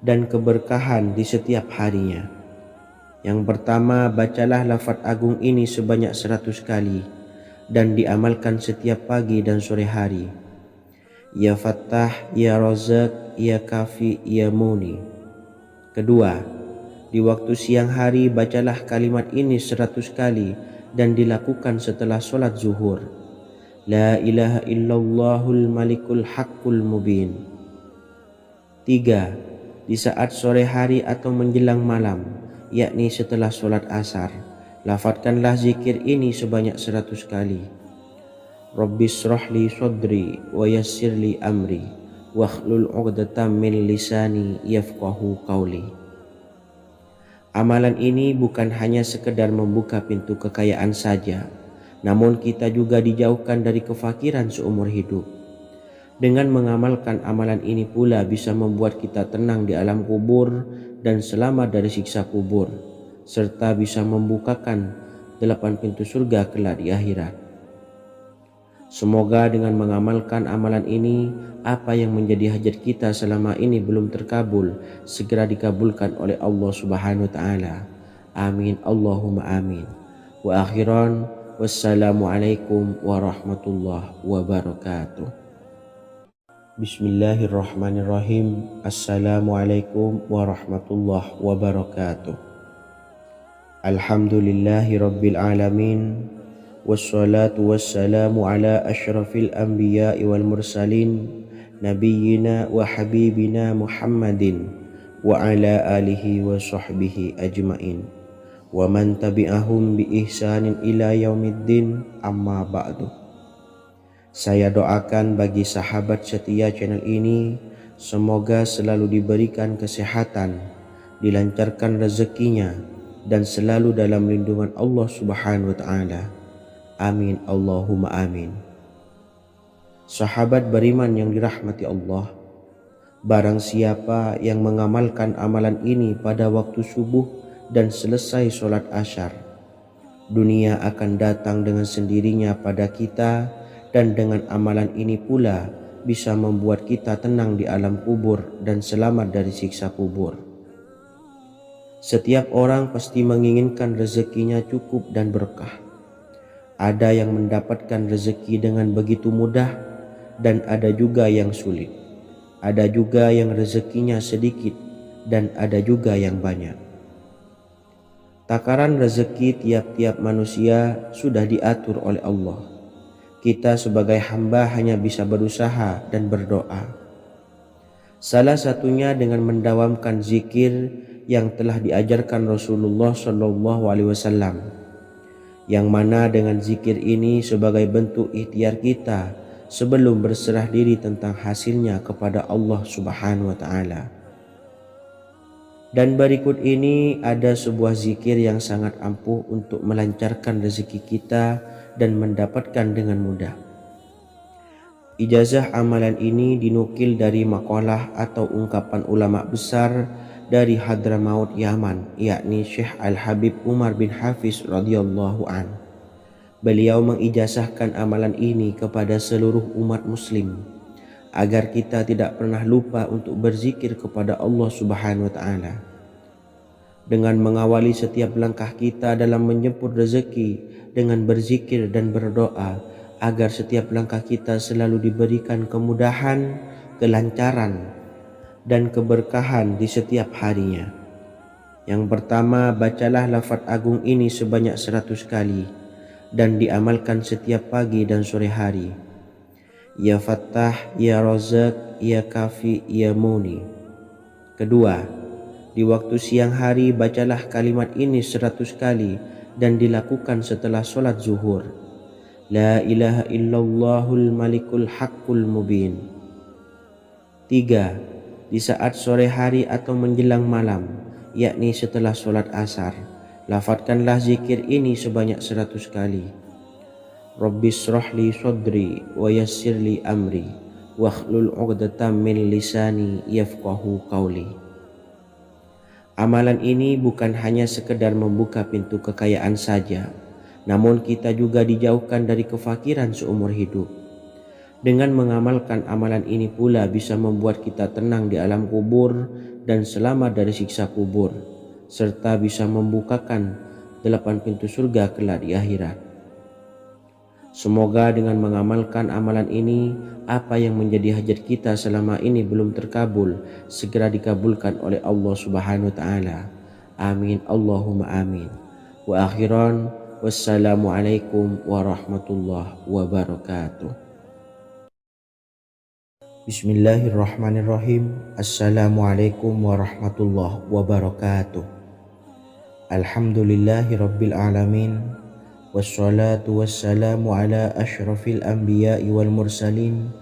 dan keberkahan di setiap harinya. Yang pertama, bacalah lafaz agung ini sebanyak 100 kali dan diamalkan setiap pagi dan sore hari. Ya Fattah, Ya Razak, Ya Kafi, Ya Muni. Kedua, di waktu siang hari bacalah kalimat ini 100 kali dan dilakukan setelah sholat zuhur. La ilaha illallahul malikul haqqul mubin. Tiga, di saat sore hari atau menjelang malam, yakni setelah sholat asar, lafadzkanlah zikir ini sebanyak 100 kali. Rabbishrahli sodri wa yassirli amri wakhlul 'uqdatam min lisani yafqahu qawli. Amalan ini bukan hanya sekedar membuka pintu kekayaan saja, namun kita juga dijauhkan dari kefakiran seumur hidup. Dengan mengamalkan amalan ini pula bisa membuat kita tenang di alam kubur dan selamat dari siksa kubur, serta bisa membukakan 8 pintu surga kelak di akhirat. Semoga dengan mengamalkan amalan ini, apa yang menjadi hajat kita selama ini belum terkabul, segera dikabulkan oleh Allah Subhanahu wa Ta'ala. Amin, Allahumma amin. Wa akhiran, wassalamualaikum warahmatullahi wabarakatuh. Bismillahirrahmanirrahim. Assalamualaikum warahmatullahi wabarakatuh. Alhamdulillahi rabbil alamin. Wassalatu wassalamu ala ashrafil anbiya'i wal mursalin nabiyyina wa habibina Muhammadin wa ala alihi wa sahbihi ajmain wa man tabi'ahum bi ihsanin ila yaumiddin, amma ba'du. Saya doakan bagi sahabat setia channel ini, semoga selalu diberikan kesehatan, dilancarkan rezekinya, dan selalu dalam lindungan Allah Subhanahu wa Ta'ala. Amin, Allahumma amin. Sahabat beriman yang dirahmati Allah, barang siapa yang mengamalkan amalan ini pada waktu subuh dan selesai sholat asyar, dunia akan datang dengan sendirinya pada kita, dan dengan amalan ini pula bisa membuat kita tenang di alam kubur dan selamat dari siksa kubur. Setiap orang pasti menginginkan rezekinya cukup dan berkah. Ada yang mendapatkan rezeki dengan begitu mudah dan ada juga yang sulit. Ada juga yang rezekinya sedikit dan ada juga yang banyak. Takaran rezeki tiap-tiap manusia sudah diatur oleh Allah. Kita sebagai hamba hanya bisa berusaha dan berdoa. Salah satunya dengan mendawamkan zikir yang telah diajarkan Rasulullah SAW, yang mana dengan zikir ini sebagai bentuk ikhtiar kita sebelum berserah diri tentang hasilnya kepada Allah Subhanahu wa Ta'ala. Dan berikut ini ada sebuah zikir yang sangat ampuh untuk melancarkan rezeki kita dan mendapatkan dengan mudah. Ijazah amalan ini dinukil dari makalah atau ungkapan ulama besar dari Hadramaut Yaman, yakni Syekh Al-Habib Umar bin Hafiz radhiyallahu an. Beliau mengijazahkan amalan ini kepada seluruh umat muslim agar kita tidak pernah lupa untuk berzikir kepada Allah Subhanahu wa Ta'ala. Dengan mengawali setiap langkah kita dalam menjemput rezeki dengan berzikir dan berdoa agar setiap langkah kita selalu diberikan kemudahan, kelancaran, dan keberkahan di setiap harinya. Yang pertama, bacalah lafaz agung ini sebanyak 100 kali dan diamalkan setiap pagi dan sore hari. Ya Fattah, Ya Razak, Ya Kafi, Ya Muni. Kedua, di waktu siang hari bacalah kalimat ini 100 kali dan dilakukan setelah sholat zuhur. La ilaha illallahul malikul haqqul mubin. Tiga, di saat sore hari atau menjelang malam, yakni setelah sholat asar, lafadzkanlah zikir ini sebanyak 100 kali. Rabbishrahli sodri wa yassirli amri wakhlul 'uqdatam min lisani yafqahu qawli. Amalan ini bukan hanya sekedar membuka pintu kekayaan saja, namun kita juga dijauhkan dari kefakiran seumur hidup. Dengan mengamalkan amalan ini pula bisa membuat kita tenang di alam kubur dan selamat dari siksa kubur, serta bisa membukakan 8 pintu surga kelak di akhirat. Semoga dengan mengamalkan amalan ini, apa yang menjadi hajat kita selama ini belum terkabul, segera dikabulkan oleh Allah Subhanahu wa Ta'ala. Amin, Allahumma amin. Wa akhiran, wassalamualaikum warahmatullahi wabarakatuh. Bismillahirrahmanirrahim. Assalamualaikum warahmatullahi wabarakatuh. Alhamdulillahi rabbil alamin. Wassalatu wassalamu ala ashrafil anbiya'i wal mursalin,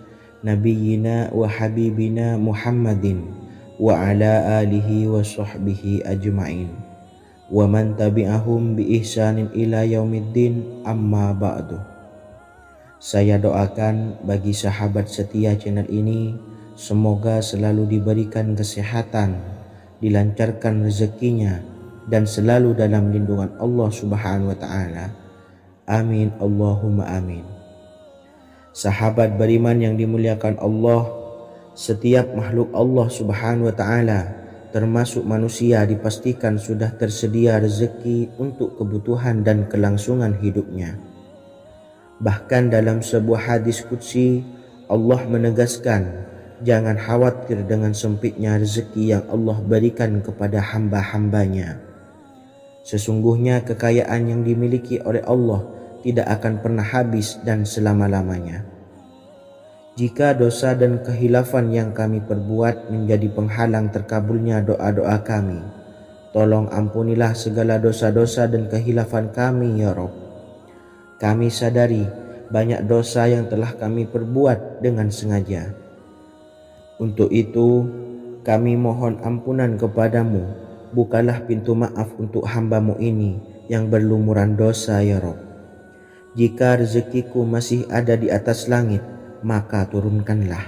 nabiyyina wa habibina Muhammadin wa ala alihi wa sahbihi ajma'in, wa man tabi'ahum bi ihsanin ila yaumiddin, amma ba'du. Saya doakan bagi sahabat setia channel ini, semoga selalu diberikan kesehatan, dilancarkan rezekinya, dan selalu dalam lindungan Allah Subhanahu wa Ta'ala. Amin, Allahumma amin. Sahabat beriman yang dimuliakan Allah, setiap makhluk Allah Subhanahu wa Ta'ala, termasuk manusia, dipastikan sudah tersedia rezeki untuk kebutuhan dan kelangsungan hidupnya. Bahkan dalam sebuah hadis qudsi, Allah menegaskan, jangan khawatir dengan sempitnya rezeki yang Allah berikan kepada hamba-hambanya. Sesungguhnya kekayaan yang dimiliki oleh Allah tidak akan pernah habis dan selama-lamanya. Jika dosa dan kehilafan yang kami perbuat menjadi penghalang terkabulnya doa-doa kami, tolong ampunilah segala dosa-dosa dan kehilafan kami ya Rabb. Kami sadari banyak dosa yang telah kami perbuat dengan sengaja. Untuk itu kami mohon ampunan kepadamu. Bukalah pintu maaf untuk hamba-Mu ini yang berlumuran dosa ya Rabb. Jika rezekiku masih ada di atas langit, maka turunkanlah.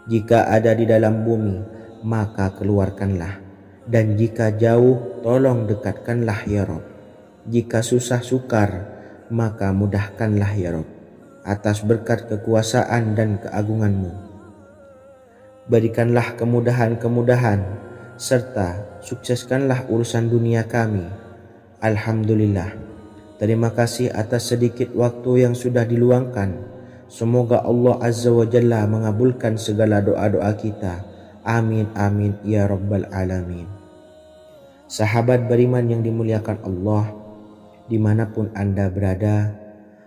Jika ada di dalam bumi, maka keluarkanlah. Dan jika jauh, tolong dekatkanlah ya Rabb. Jika susah sukar, maka mudahkanlah ya Rabb, atas berkat kekuasaan dan keagungan-Mu. Berikanlah kemudahan-kemudahan, serta sukseskanlah urusan dunia kami. Alhamdulillah. Terima kasih atas sedikit waktu yang sudah diluangkan. Semoga Allah Azza wa Jalla mengabulkan segala doa-doa kita. Amin amin ya rabbal alamin. Sahabat beriman yang dimuliakan Allah, dimanapun Anda berada,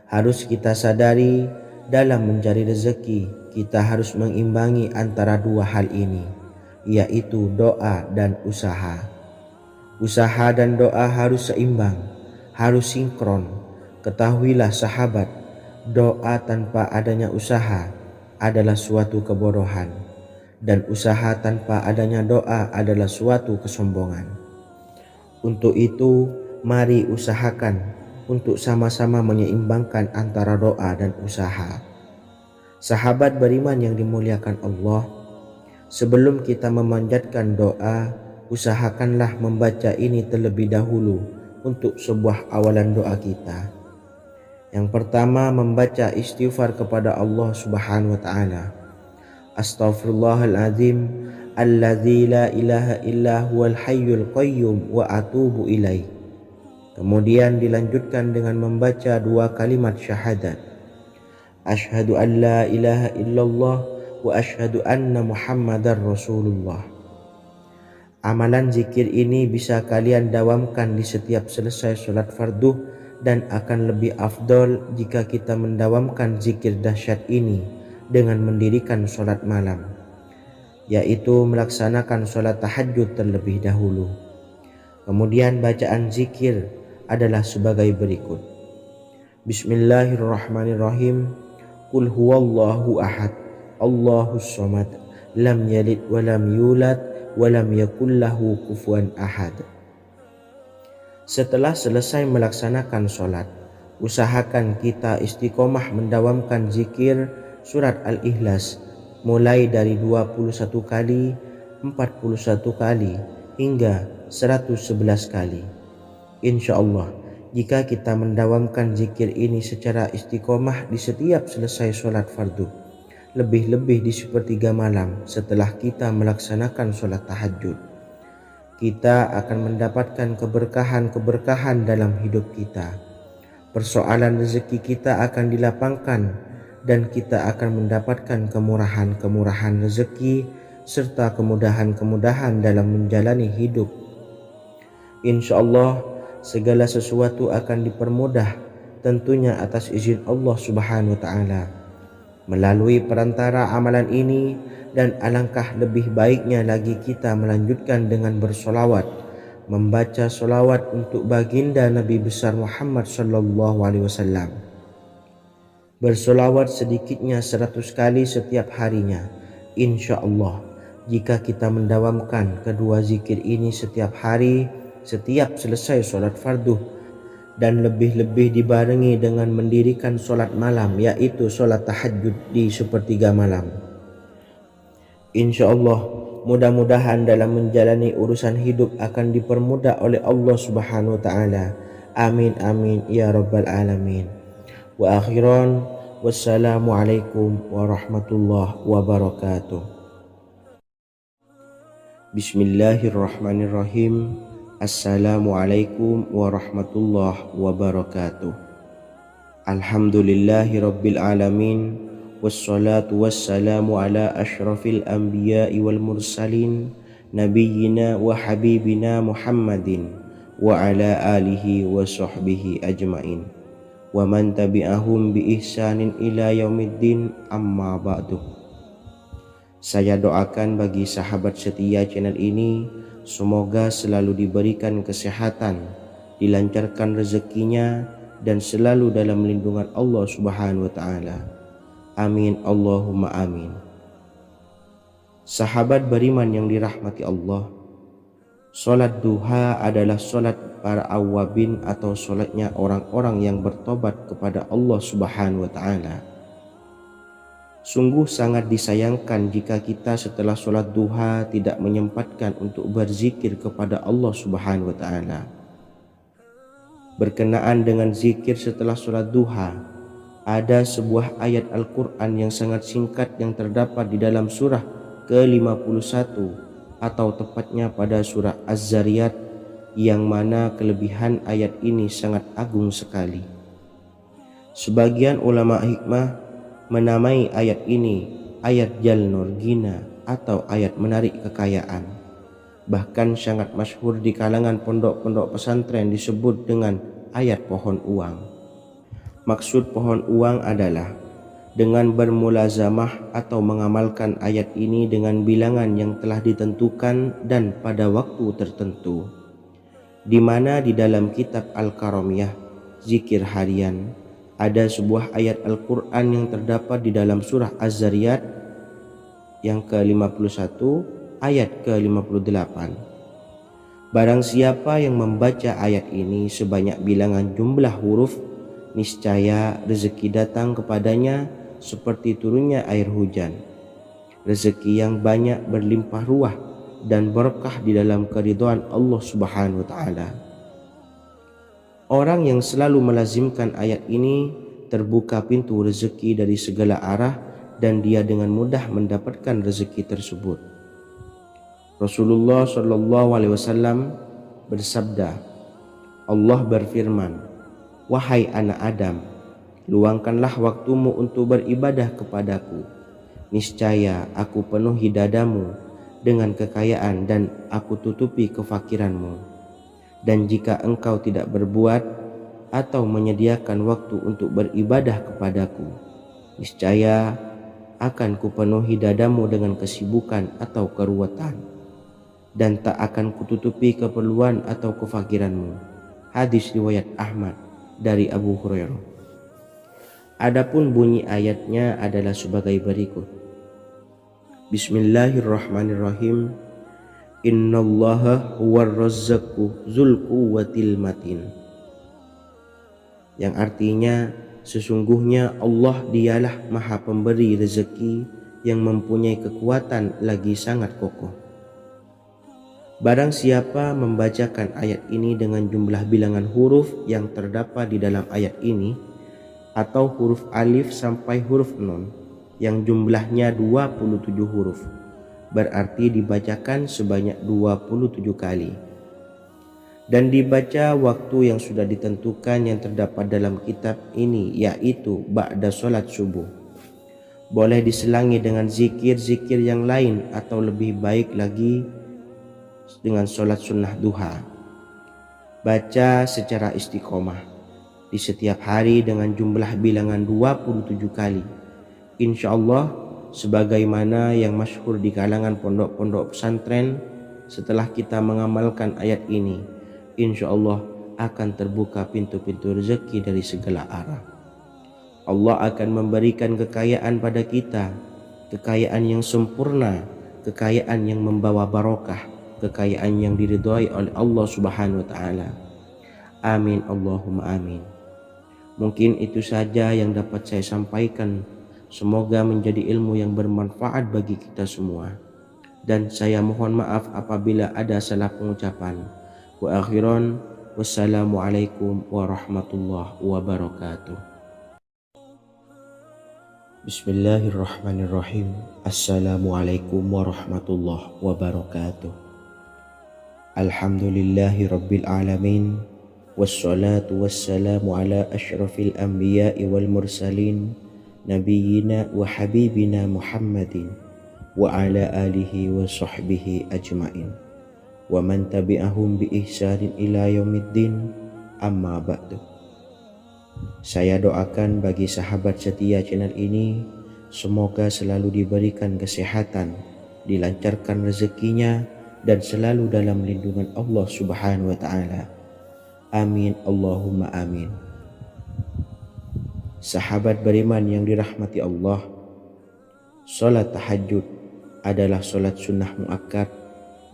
harus kita sadari dalam mencari rezeki, kita harus mengimbangi antara dua hal ini, yaitu doa dan usaha. Usaha dan doa harus seimbang, harus sinkron. Ketahuilah sahabat, doa tanpa adanya usaha adalah suatu kebodohan, dan usaha tanpa adanya doa adalah suatu kesombongan. Untuk itu, mari usahakan untuk sama-sama menyeimbangkan antara doa dan usaha. Sahabat beriman yang dimuliakan Allah, sebelum kita memanjatkan doa, usahakanlah membaca ini terlebih dahulu untuk sebuah awalan doa kita. Yang pertama, membaca istighfar kepada Allah Subhanahu wa Ta'ala. Astaghfirullahaladzim alladzi la ilaha illa huwal hayyul qayyum wa atubu ilaih. Kemudian dilanjutkan dengan membaca dua kalimat syahadat. Asyhadu an la ilaha illallah wa asyhadu anna Muhammadar Rasulullah. Amalan zikir ini bisa kalian dawamkan di setiap selesai sholat fardu, dan akan lebih afdol jika kita mendawamkan zikir dahsyat ini dengan mendirikan sholat malam, yaitu melaksanakan sholat tahajud terlebih dahulu. Kemudian bacaan zikir adalah sebagai berikut. Bismillahirrahmanirrahim. Qul huwallahu ahad, Allahus samad, lam yalid wa lam yulad walam yakullahu kufuwan ahad. Setelah selesai melaksanakan sholat, usahakan kita istiqomah mendawamkan zikir surat Al-Ikhlas mulai dari 21 kali, 41 kali, hingga 111 kali. Insya Allah, jika kita mendawamkan zikir ini secara istiqomah di setiap selesai sholat fardu, lebih-lebih di sepertiga malam setelah kita melaksanakan sholat tahajud, kita akan mendapatkan keberkahan-keberkahan dalam hidup kita. Persoalan rezeki kita akan dilapangkan dan kita akan mendapatkan kemurahan-kemurahan rezeki serta kemudahan-kemudahan dalam menjalani hidup. Insya Allah segala sesuatu akan dipermudah, tentunya atas izin Allah Subhanahu wa Ta'ala. Melalui perantara amalan ini, dan alangkah lebih baiknya lagi kita melanjutkan dengan bersolawat, membaca solawat untuk baginda Nabi besar Muhammad sallallahu alaihi wasallam. Bersolawat sedikitnya 100 kali setiap harinya. Insya Allah jika kita mendawamkan kedua zikir ini setiap hari, setiap selesai solat fardu, dan lebih-lebih dibarengi dengan mendirikan solat malam, yaitu solat tahajud di sepertiga malam, insya Allah mudah-mudahan dalam menjalani urusan hidup akan dipermudah oleh Allah Subhanahu wa Ta'ala. Amin amin ya rabbal alamin. Wa akhiran, wassalamualaikum warahmatullahi wabarakatuh. Bismillahirrahmanirrahim. Assalamualaikum warahmatullahi wabarakatuh. Alhamdulillahi rabbil alamin, wassalatu wassalamu ala ashrafil anbiya'i wal mursalin, nabiyyina wa habibina Muhammadin wa ala alihi wa sahbihi ajmain, wa man tabi'ahum bi ihsanin ila yaumiddin, amma ba'du. Saya doakan bagi sahabat setia channel ini, semoga selalu diberikan kesehatan, dilancarkan rezekinya, dan selalu dalam lindungan Allah Subhanahu wa Ta'ala. Amin Allahumma amin. Sahabat beriman yang dirahmati Allah, solat duha adalah solat para awabin atau solatnya orang-orang yang bertobat kepada Allah Subhanahu wa Ta'ala. Sungguh sangat disayangkan jika kita setelah sholat duha tidak menyempatkan untuk berzikir kepada Allah Subhanahu wa Ta'ala. Berkenaan dengan zikir setelah sholat duha, ada sebuah ayat Al-Quran yang sangat singkat yang terdapat di dalam surah ke-51 atau tepatnya pada surah Az-Zariyat, yang mana kelebihan ayat ini sangat agung sekali. Sebagian ulama hikmah menamai ayat ini ayat Jalnur Gina atau ayat menarik kekayaan. Bahkan sangat masyhur di kalangan pondok-pondok pesantren disebut dengan ayat pohon uang. Maksud pohon uang adalah dengan bermulazamah atau mengamalkan ayat ini dengan bilangan yang telah ditentukan dan pada waktu tertentu, di mana di dalam kitab Al-Karamiyah zikir harian ada sebuah ayat Al-Quran yang terdapat di dalam surah Az-Zariyat yang ke-51 ayat ke-58. Barang siapa yang membaca ayat ini sebanyak bilangan jumlah huruf, niscaya rezeki datang kepadanya seperti turunnya air hujan. Rezeki yang banyak berlimpah ruah dan berkah di dalam keridhaan Allah Subhanahu wa Ta'ala. Orang yang selalu melazimkan ayat ini terbuka pintu rezeki dari segala arah dan dia dengan mudah mendapatkan rezeki tersebut. Rasulullah Shallallahu Alaihi Wasallam bersabda, Allah berfirman, wahai anak Adam, luangkanlah waktumu untuk beribadah kepadaku. Niscaya aku penuhi dadamu dengan kekayaan dan aku tutupi kefakiranmu. Dan jika engkau tidak berbuat atau menyediakan waktu untuk beribadah kepadaku, niscaya akan kupenuhi dadamu dengan kesibukan atau keruwetan, dan tak akan kututupi keperluan atau kefakiranmu. Hadis riwayat Ahmad dari Abu Hurairah. Adapun bunyi ayatnya adalah sebagai berikut. Bismillahirrahmanirrahim. Innallaha huwar razzaqu dzul quwwatil matin. Yang artinya, sesungguhnya Allah dialah maha pemberi rezeki yang mempunyai kekuatan lagi sangat kokoh. Barang siapa membacakan ayat ini dengan jumlah bilangan huruf yang terdapat di dalam ayat ini, atau huruf alif sampai huruf nun yang jumlahnya 27 huruf, berarti dibacakan sebanyak 27 kali. Dan dibaca waktu yang sudah ditentukan yang terdapat dalam kitab ini, yaitu ba'da solat subuh. Boleh diselangi dengan zikir-zikir yang lain atau lebih baik lagi dengan solat sunnah duha. Baca secara istiqomah di setiap hari dengan jumlah bilangan 27 kali. Insya Allah, sebagaimana yang masyhur di kalangan pondok-pondok pesantren, setelah kita mengamalkan ayat ini, insya Allah akan terbuka pintu-pintu rezeki dari segala arah. Allah akan memberikan kekayaan pada kita, kekayaan yang sempurna, kekayaan yang membawa barokah, kekayaan yang diridhai oleh Allah Subhanahu wa taala. Amin Allahumma amin. Mungkin itu saja yang dapat saya sampaikan. Semoga menjadi ilmu yang bermanfaat bagi kita semua. Dan saya mohon maaf apabila ada salah pengucapan. Wa akhiran, wassalamualaikum warahmatullahi wabarakatuh. Bismillahirrahmanirrahim. Assalamualaikum warahmatullahi wabarakatuh. Alhamdulillahi rabbil alamin. Wassalatu wassalamu ala ashrafil anbiya'i wal mursalin, nabiyyina wa habibina Muhammadin wa ala alihi wa sahbihi ajmain wa man tabi'ahum bi ihsanin ila yaumiddin, amma ba'du. Saya doakan bagi sahabat setia channel ini, semoga selalu diberikan kesehatan, dilancarkan rezekinya, dan selalu dalam lindungan Allah Subhanahu wa taala. Amin Allahumma amin. Sahabat beriman yang dirahmati Allah, salat tahajud adalah salat sunnah muakkad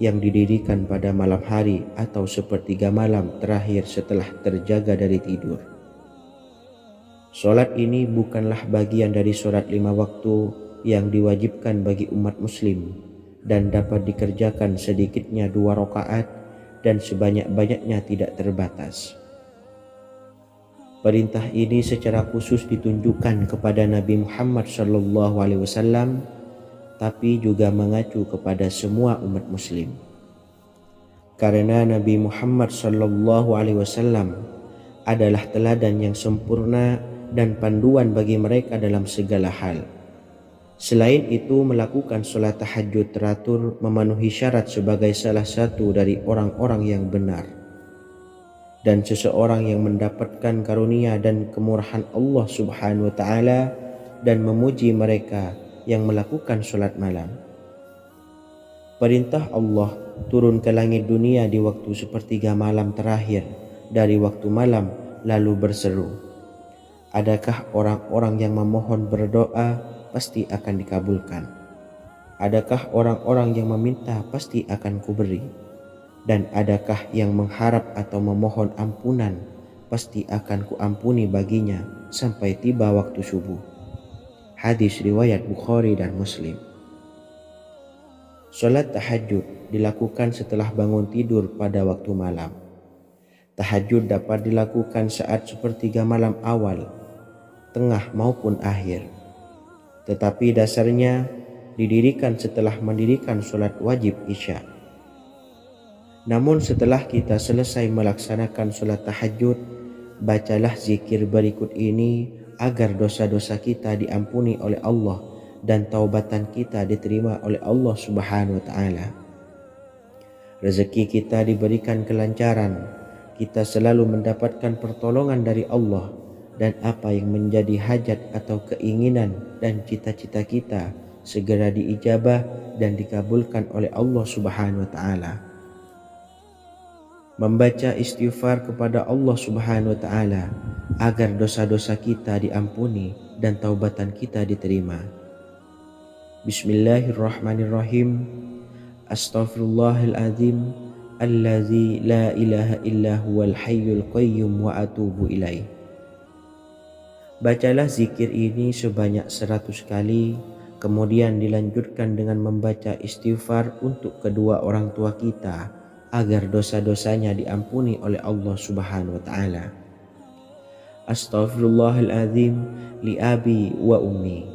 yang didirikan pada malam hari atau sepertiga malam terakhir setelah terjaga dari tidur. Salat ini bukanlah bagian dari salat 5 waktu yang diwajibkan bagi umat muslim dan dapat dikerjakan sedikitnya 2 rakaat dan sebanyak-banyaknya tidak terbatas. Perintah ini secara khusus ditunjukkan kepada Nabi Muhammad SAW, tapi juga mengacu kepada semua umat muslim. Karena Nabi Muhammad SAW adalah teladan yang sempurna dan panduan bagi mereka dalam segala hal. Selain itu, melakukan sholat tahajud teratur memenuhi syarat sebagai salah satu dari orang-orang yang benar. Dan seseorang yang mendapatkan karunia dan kemurahan Allah Subhanahu wa taala dan memuji mereka yang melakukan sholat malam. Perintah Allah turun ke langit dunia di waktu sepertiga malam terakhir dari waktu malam, lalu berseru, adakah orang-orang yang memohon berdoa pasti akan dikabulkan? Adakah orang-orang yang meminta pasti akan kuberi? Dan adakah yang mengharap atau memohon ampunan pasti akan kuampuni baginya sampai tiba waktu subuh? Hadis riwayat Bukhari dan Muslim. Salat tahajud dilakukan setelah bangun tidur pada waktu malam. Tahajud dapat dilakukan saat sepertiga malam awal, tengah maupun akhir. Tetapi dasarnya didirikan setelah mendirikan salat wajib Isya. Namun setelah kita selesai melaksanakan salat tahajud, bacalah zikir berikut ini agar dosa-dosa kita diampuni oleh Allah dan taubatan kita diterima oleh Allah Subhanahu wa taala. Rezeki kita diberikan kelancaran, kita selalu mendapatkan pertolongan dari Allah, dan apa yang menjadi hajat atau keinginan dan cita-cita kita segera diijabah dan dikabulkan oleh Allah Subhanahu wa taala. Membaca istighfar kepada Allah Subhanahu wa taala agar dosa-dosa kita diampuni dan taubatan kita diterima. Bismillahirrahmanirrahim. Astaghfirullahaladzim allazi la ilaha illa huwal hayyul qayyum wa atubu ilaih. Bacalah zikir ini sebanyak 100 kali, kemudian dilanjutkan dengan membaca istighfar untuk kedua orang tua kita agar dosa-dosanya diampuni oleh Allah Subhanahu wa taala. Astaghfirullahaladzim li abi wa ummi.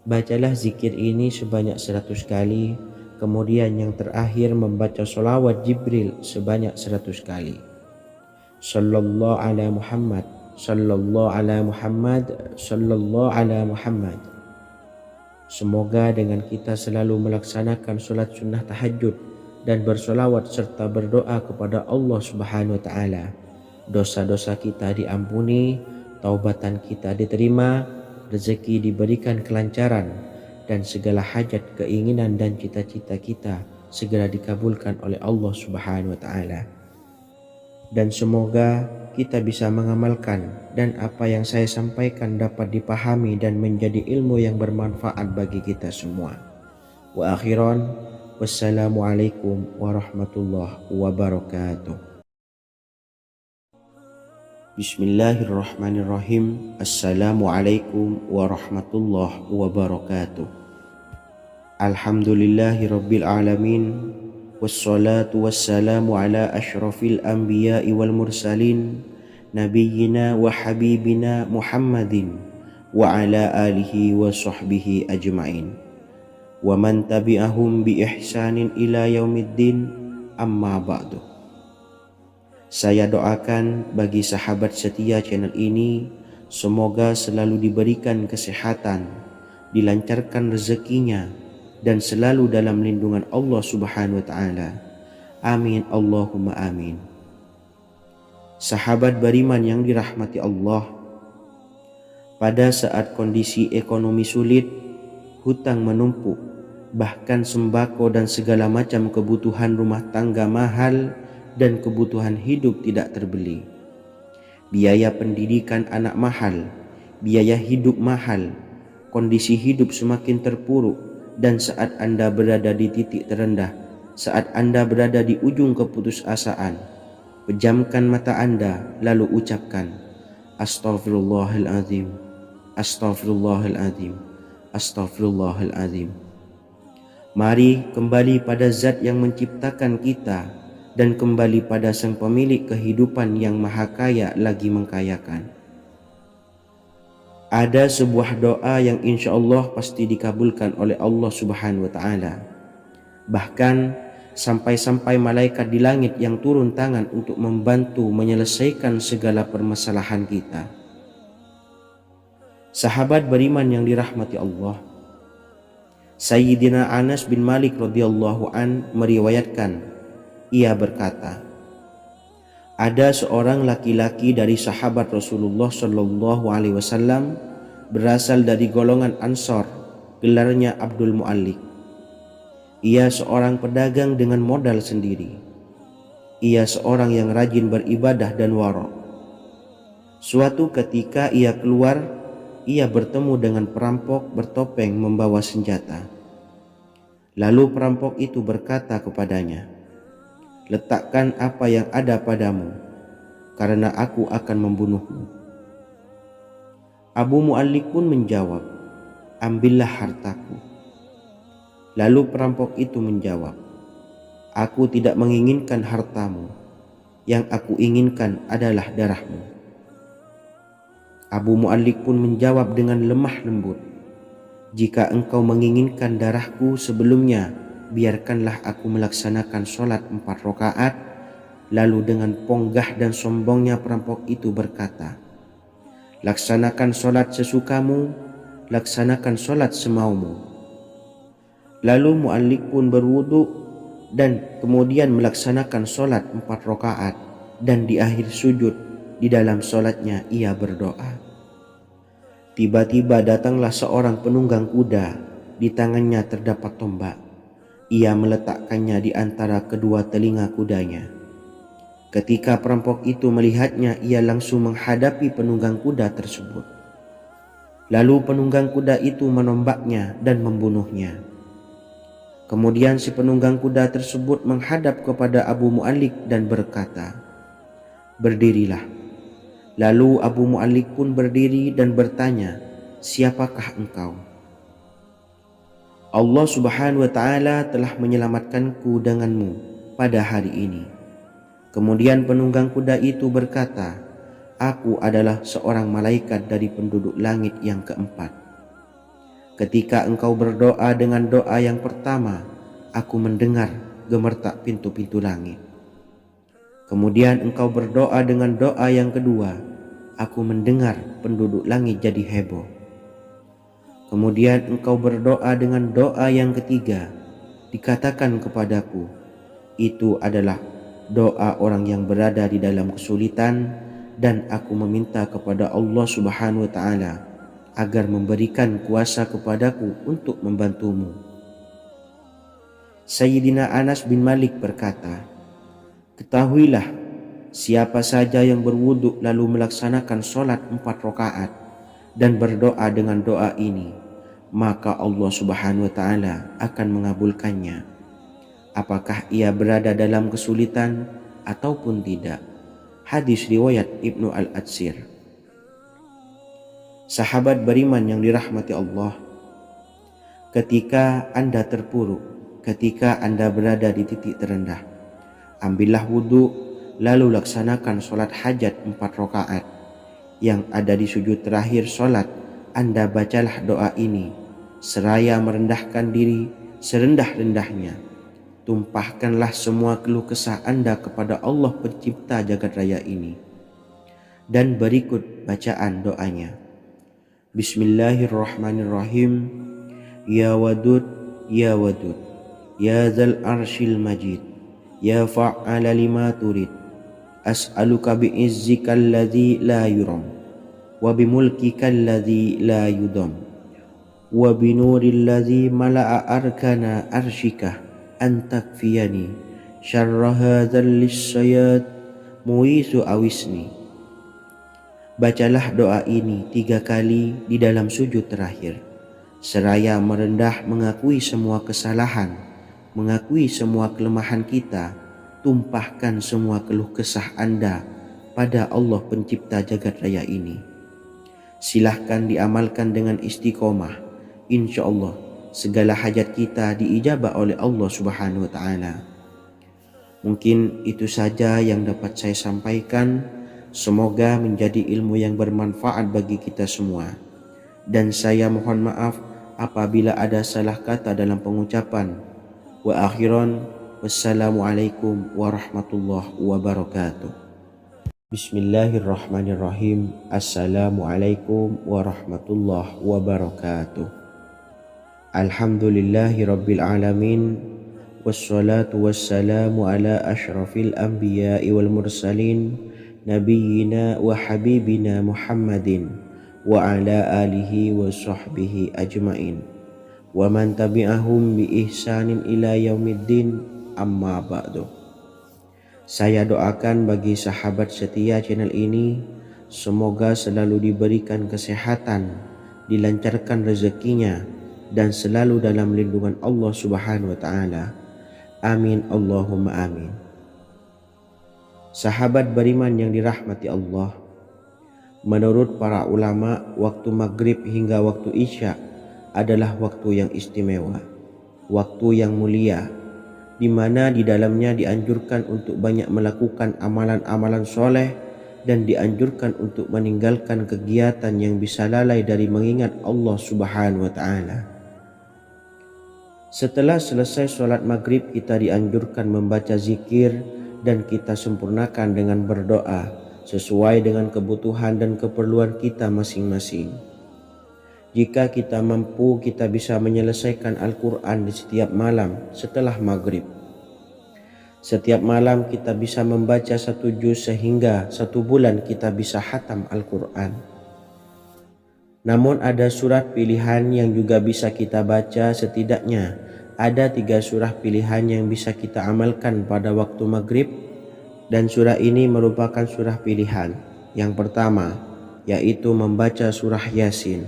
Bacalah zikir ini sebanyak 100 kali, kemudian yang terakhir membaca sholawat Jibril sebanyak 100 kali. Sallallahu ala Muhammad, sallallahu ala Muhammad, sallallahu ala Muhammad. Semoga dengan kita selalu melaksanakan sholat sunnah tahajud dan bersolawat serta berdoa kepada Allah Subhanahu wa Ta'ala, dosa-dosa kita diampuni, taubatan kita diterima, rezeki diberikan kelancaran, dan segala hajat, keinginan dan cita-cita kita segera dikabulkan oleh Allah Subhanahu wa Ta'ala. Dan semoga kita bisa mengamalkan dan apa yang saya sampaikan dapat dipahami dan menjadi ilmu yang bermanfaat bagi kita semua. Wa akhiran, wassalamualaikum warahmatullahi wabarakatuh. Bismillahirrahmanirrahim. Assalamualaikum warahmatullahi wabarakatuh. Alhamdulillahi rabbil alamin. Wassalatu wassalamu ala ashrafil anbiya'i wal mursalin, nabiyyina wa habibina Muhammadin wa ala alihi wa sahbihi ajma'in wa man tabi'ahum bi ihsanin ila yaumiddin, amma ba'du. Saya doakan bagi sahabat setia channel ini, semoga selalu diberikan kesehatan, dilancarkan rezekinya, dan selalu dalam lindungan Allah Subhanahu wa Ta'ala. Amin Allahumma amin. Sahabat beriman yang dirahmati Allah, pada saat kondisi ekonomi sulit, hutang menumpuk, bahkan sembako dan segala macam kebutuhan rumah tangga mahal dan kebutuhan hidup tidak terbeli. Biaya pendidikan anak mahal, biaya hidup mahal, kondisi hidup semakin terpuruk, dan saat Anda berada di titik terendah, saat Anda berada di ujung keputusasaan, pejamkan mata Anda lalu ucapkan Astaghfirullahaladzim, Astaghfirullahaladzim, Astaghfirullahaladzim. Mari kembali pada Zat yang menciptakan kita dan kembali pada Sang Pemilik kehidupan yang maha kaya lagi mengkayakan. Ada sebuah doa yang insya Allah pasti dikabulkan oleh Allah Subhanahu wa Ta'ala. Bahkan sampai-sampai malaikat di langit yang turun tangan untuk membantu menyelesaikan segala permasalahan kita. Sahabat beriman yang dirahmati Allah, Sayyidina Anas bin Malik radhiyallahu an meriwayatkan, ia berkata, ada seorang laki-laki dari sahabat Rasulullah Shallallahu Alaihi Wasallam berasal dari golongan Ansor, gelarnya Abdul Mu'allik. Ia seorang pedagang dengan modal sendiri. Ia seorang yang rajin beribadah dan wara'. Suatu ketika ia keluar, ia bertemu dengan perampok bertopeng membawa senjata. Lalu perampok itu berkata kepadanya, letakkan apa yang ada padamu, karena aku akan membunuhmu. Abu Mu'allik pun menjawab, ambillah hartaku. Lalu perampok itu menjawab, aku tidak menginginkan hartamu, yang aku inginkan adalah darahmu. Abu Mu'allik pun menjawab dengan lemah lembut, jika engkau menginginkan darahku sebelumnya, biarkanlah aku melaksanakan sholat 4 rakaat. Lalu dengan ponggah dan sombongnya perampok itu berkata, laksanakan sholat sesukamu, laksanakan sholat semaumu. Lalu Mu'allik pun berwudu dan kemudian melaksanakan sholat 4 rakaat, dan di akhir sujud di dalam sholatnya ia berdoa. Tiba-tiba datanglah seorang penunggang kuda, di tangannya terdapat tombak. Ia meletakkannya di antara kedua telinga kudanya. Ketika perampok itu melihatnya, ia langsung menghadapi penunggang kuda tersebut. Lalu penunggang kuda itu menombaknya dan membunuhnya. Kemudian si penunggang kuda tersebut menghadap kepada Abu Mu'allik dan berkata, berdirilah. Lalu Abu Mu'allik pun berdiri dan bertanya, siapakah engkau? Allah Subhanahu wa Ta'ala telah menyelamatkanku denganmu pada hari ini. Kemudian penunggang kuda itu berkata, aku adalah seorang malaikat dari penduduk langit yang keempat. Ketika engkau berdoa dengan doa yang pertama, aku mendengar gemertak pintu-pintu langit. Kemudian engkau berdoa dengan doa yang kedua, aku mendengar penduduk langit jadi heboh. Kemudian engkau berdoa dengan doa yang ketiga, dikatakan kepadaku, itu adalah doa orang yang berada di dalam kesulitan, dan aku meminta kepada Allah Subhanahu wa Ta'ala agar memberikan kuasa kepadaku untuk membantumu. Sayyidina Anas bin Malik berkata, ketahuilah, siapa saja yang berwudu lalu melaksanakan sholat 4 rakaat dan berdoa dengan doa ini, maka Allah Subhanahu wa Ta'ala akan mengabulkannya, apakah ia berada dalam kesulitan ataupun tidak. Hadis riwayat Ibnu Al-Atsir. Sahabat beriman yang dirahmati Allah, ketika Anda terpuruk, ketika Anda berada di titik terendah, ambillah wudhu lalu laksanakan sholat hajat 4 rakaat. Yang ada di sujud terakhir sholat, Anda bacalah doa ini seraya merendahkan diri serendah-rendahnya. Tumpahkanlah semua keluh kesah Anda kepada Allah pencipta jagat raya ini. Dan berikut bacaan doanya. Bismillahirrahmanirrahim. Ya Wadud, Ya Wadud, Ya Dzal Arsyil Majid, Ya Fa'ala lima turid, as'aluka bi'izzikal ladzi la yuram, wa bimulkikal ladzi la yudam, wa binuril ladzi mala'a arkana arsyika, an takfiyani syarra hadzal lisyayat muisu awisni. Bacalah doa ini 3 kali di dalam sujud terakhir, seraya merendah mengakui semua kesalahan, mengakui semua kelemahan kita. Tumpahkan semua keluh kesah Anda pada Allah pencipta jagat raya ini. Silahkan diamalkan dengan istiqomah. Insya Allah segala hajat kita diijabah oleh Allah Subhanahu wa Ta'ala. Mungkin itu saja yang dapat saya sampaikan. Semoga menjadi ilmu yang bermanfaat bagi kita semua. Dan saya mohon maaf apabila ada salah kata dalam pengucapan. Wa akhiran, wassalamualaikum warahmatullahi wabarakatuh. Bismillahirrahmanirrahim. Assalamualaikum warahmatullahi wabarakatuh. Alhamdulillahi rabbil alamin, wassalatu wassalamu ala ashrafil anbiya'i wal mursalin, nabiyyina wa habibina Muhammadin wa ala alihi wa sahbihi ajmain wa man tabi'ahum bi ihsanin ila yaumiddin, amma ba'du. Saya doakan bagi sahabat setia channel ini, semoga selalu diberikan kesehatan, dilancarkan rezekinya, dan selalu dalam lindungan Allah Subhanahu wa Ta'ala. Amin Allahumma amin. Sahabat beriman yang dirahmati Allah, menurut para ulama, waktu maghrib hingga waktu isya adalah waktu yang istimewa, waktu yang mulia, di mana di dalamnya dianjurkan untuk banyak melakukan amalan-amalan soleh dan dianjurkan untuk meninggalkan kegiatan yang bisa lalai dari mengingat Allah Subhanahu wa Ta'ala. Setelah selesai sholat maghrib, kita dianjurkan membaca zikir dan kita sempurnakan dengan berdoa sesuai dengan kebutuhan dan keperluan kita masing-masing. Jika kita mampu, kita bisa menyelesaikan Al-Quran di setiap malam setelah maghrib. Setiap malam kita bisa membaca 1 juz sehingga 1 bulan kita bisa khatam Al-Quran. Namun ada surat pilihan yang juga bisa kita baca. Setidaknya ada 3 surah pilihan yang bisa kita amalkan pada waktu maghrib, dan surah ini merupakan surah pilihan. Yang pertama yaitu membaca surah Yasin.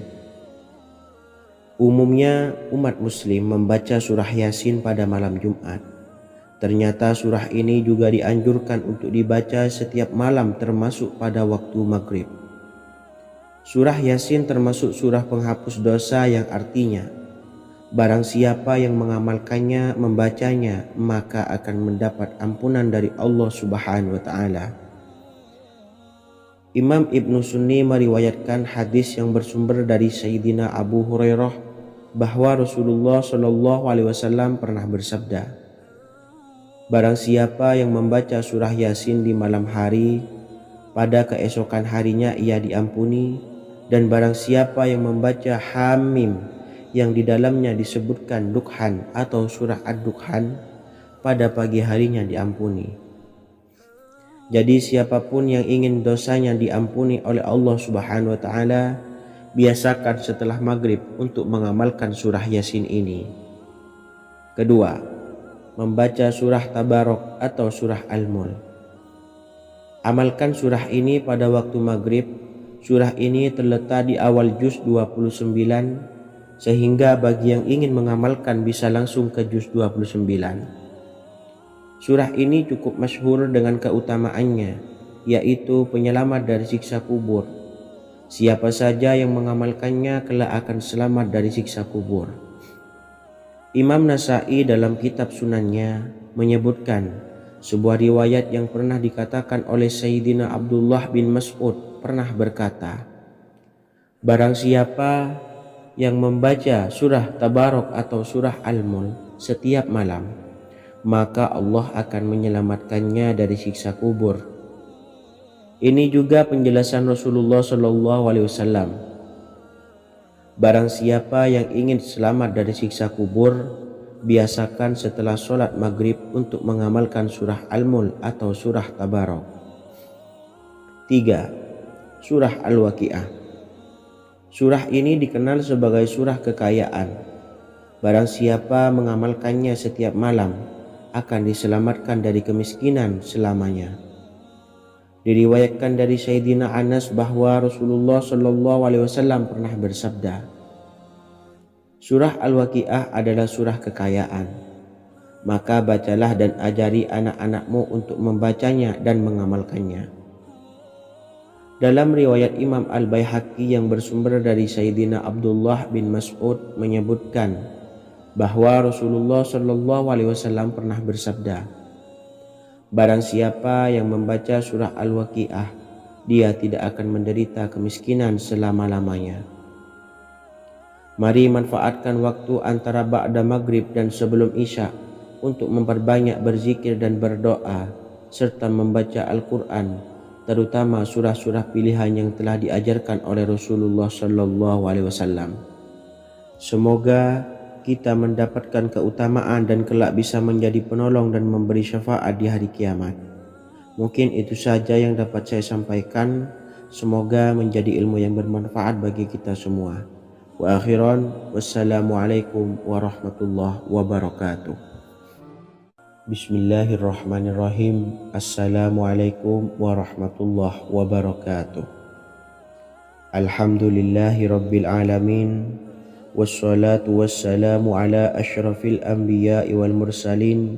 Umumnya umat muslim membaca surah Yasin pada malam Jumat. Ternyata surah ini juga dianjurkan untuk dibaca setiap malam termasuk pada waktu maghrib. Surah Yasin termasuk surah penghapus dosa yang artinya barang siapa yang mengamalkannya, membacanya, maka akan mendapat ampunan dari Allah Subhanahu wa Ta'ala. Imam Ibnu Sunni meriwayatkan hadis yang bersumber dari Sayyidina Abu Hurairah bahwa Rasulullah Shallallahu Alaihi Wasallam pernah bersabda, barang siapa yang membaca surah Yasin di malam hari, pada keesokan harinya ia diampuni, dan barang siapa yang membaca Hamim yang di dalamnya disebutkan Dukhan atau surah Ad-Dukhan, pada pagi harinya diampuni. Jadi siapapun yang ingin dosanya diampuni oleh Allah Subhanahu wa taala, biasakan setelah maghrib untuk mengamalkan surah Yasin ini. Kedua, membaca surah Tabarok atau surah Al-Mulk. Amalkan surah ini pada waktu maghrib. Surah ini terletak di awal juz 29, sehingga bagi yang ingin mengamalkan bisa langsung ke juz 29. Surah ini cukup masyhur dengan keutamaannya, yaitu penyelamat dari siksa kubur. Siapa saja yang mengamalkannya kelak akan selamat dari siksa kubur. Imam Nasa'i dalam kitab Sunannya menyebutkan sebuah riwayat yang pernah dikatakan oleh Sayyidina Abdullah bin Mas'ud pernah berkata, barang siapa yang membaca surah Tabarok atau surah Al-Mulk setiap malam, maka Allah akan menyelamatkannya dari siksa kubur. Ini juga penjelasan Rasulullah Shallallahu Alaihi Wasallam. Barang siapa yang ingin selamat dari siksa kubur, biasakan setelah sholat maghrib untuk mengamalkan surah Al-Mulk atau surah Tabarok. 3. Surah Al-Waqi'ah. Surah ini dikenal sebagai surah kekayaan. Barang siapa mengamalkannya setiap malam, akan diselamatkan dari kemiskinan selamanya. Diriwayatkan dari Sayyidina Anas bahwa Rasulullah Shallallahu Alaihi Wasallam pernah bersabda, surah Al-Waqi'ah adalah surah kekayaan. Maka bacalah dan ajari anak-anakmu untuk membacanya dan mengamalkannya. Dalam riwayat Imam Al-Baihaqi yang bersumber dari Sayyidina Abdullah bin Mas'ud menyebutkan bahwa Rasulullah Shallallahu Alaihi Wasallam pernah bersabda, barang siapa yang membaca surah Al-Waqi'ah, dia tidak akan menderita kemiskinan selama-lamanya. Mari manfaatkan waktu antara ba'da maghrib dan sebelum isya untuk memperbanyak berzikir dan berdoa, serta membaca Al-Quran, terutama surah-surah pilihan yang telah diajarkan oleh Rasulullah Shallallahu Alaihi Wasallam. Semoga kita mendapatkan keutamaan dan kelak bisa menjadi penolong dan memberi syafaat di hari kiamat. Mungkin itu saja yang dapat saya sampaikan. Semoga menjadi ilmu yang bermanfaat bagi kita semua. Wa akhiran, wassalamualaikum warahmatullahi wabarakatuh. Bismillahirrahmanirrahim. Assalamualaikum warahmatullahi wabarakatuh. Alhamdulillahi rabbil alamin. Wassalatu wassalamu ala ashrafil anbiya'i wal mursalin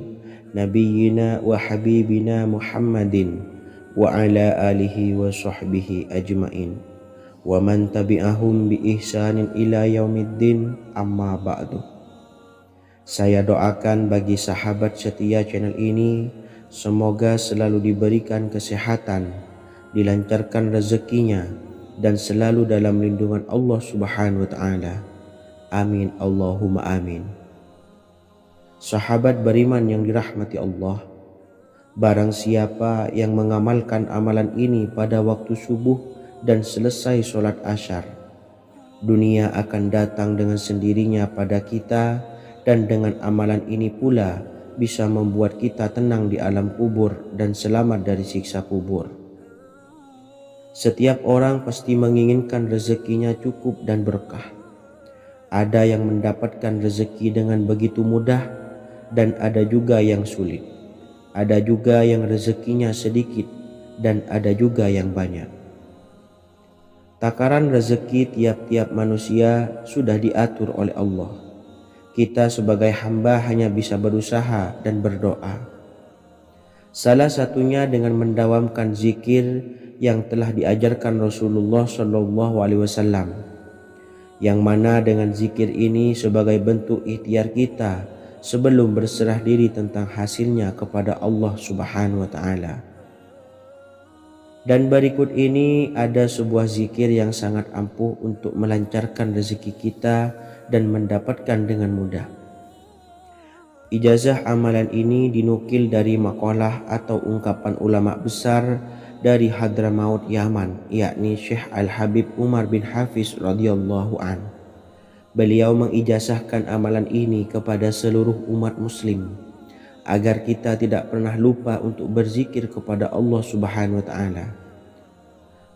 nabiyyina wa habibina Muhammadin wa ala alihi wa sahbihi ajmain wa man tabi'ahum bi ihsanin ila yaumiddin, amma ba'du. Saya doakan bagi sahabat setia channel ini, semoga selalu diberikan kesehatan, dilancarkan rezekinya, dan selalu dalam lindungan Allah Subhanahu wa ta'ala. Amin Allahumma amin. Sahabat beriman yang dirahmati Allah, barang siapa yang mengamalkan amalan ini pada waktu subuh dan selesai sholat asyar, dunia akan datang dengan sendirinya pada kita, dan dengan amalan ini pula bisa membuat kita tenang di alam kubur dan selamat dari siksa kubur. Setiap orang pasti menginginkan rezekinya cukup dan berkah. Ada yang mendapatkan rezeki dengan begitu mudah, dan ada juga yang sulit. Ada juga yang rezekinya sedikit, dan ada juga yang banyak. Takaran rezeki tiap-tiap manusia sudah diatur oleh Allah. Kita sebagai hamba hanya bisa berusaha dan berdoa. Salah satunya dengan mendawamkan zikir yang telah diajarkan Rasulullah Shallallahu Alaihi Wasallam, yang mana dengan zikir ini sebagai bentuk ikhtiar kita sebelum berserah diri tentang hasilnya kepada Allah Subhanahu wa ta'ala. Dan berikut ini ada sebuah zikir yang sangat ampuh untuk melancarkan rezeki kita dan mendapatkan dengan mudah. Ijazah amalan ini dinukil dari makalah atau ungkapan ulama besar dari Hadramaut Yaman, yakni Syekh Al-Habib Umar bin Hafiz radhiyallahu an. Beliau mengijazahkan amalan ini kepada seluruh umat muslim agar kita tidak pernah lupa untuk berzikir kepada Allah Subhanahu wa taala.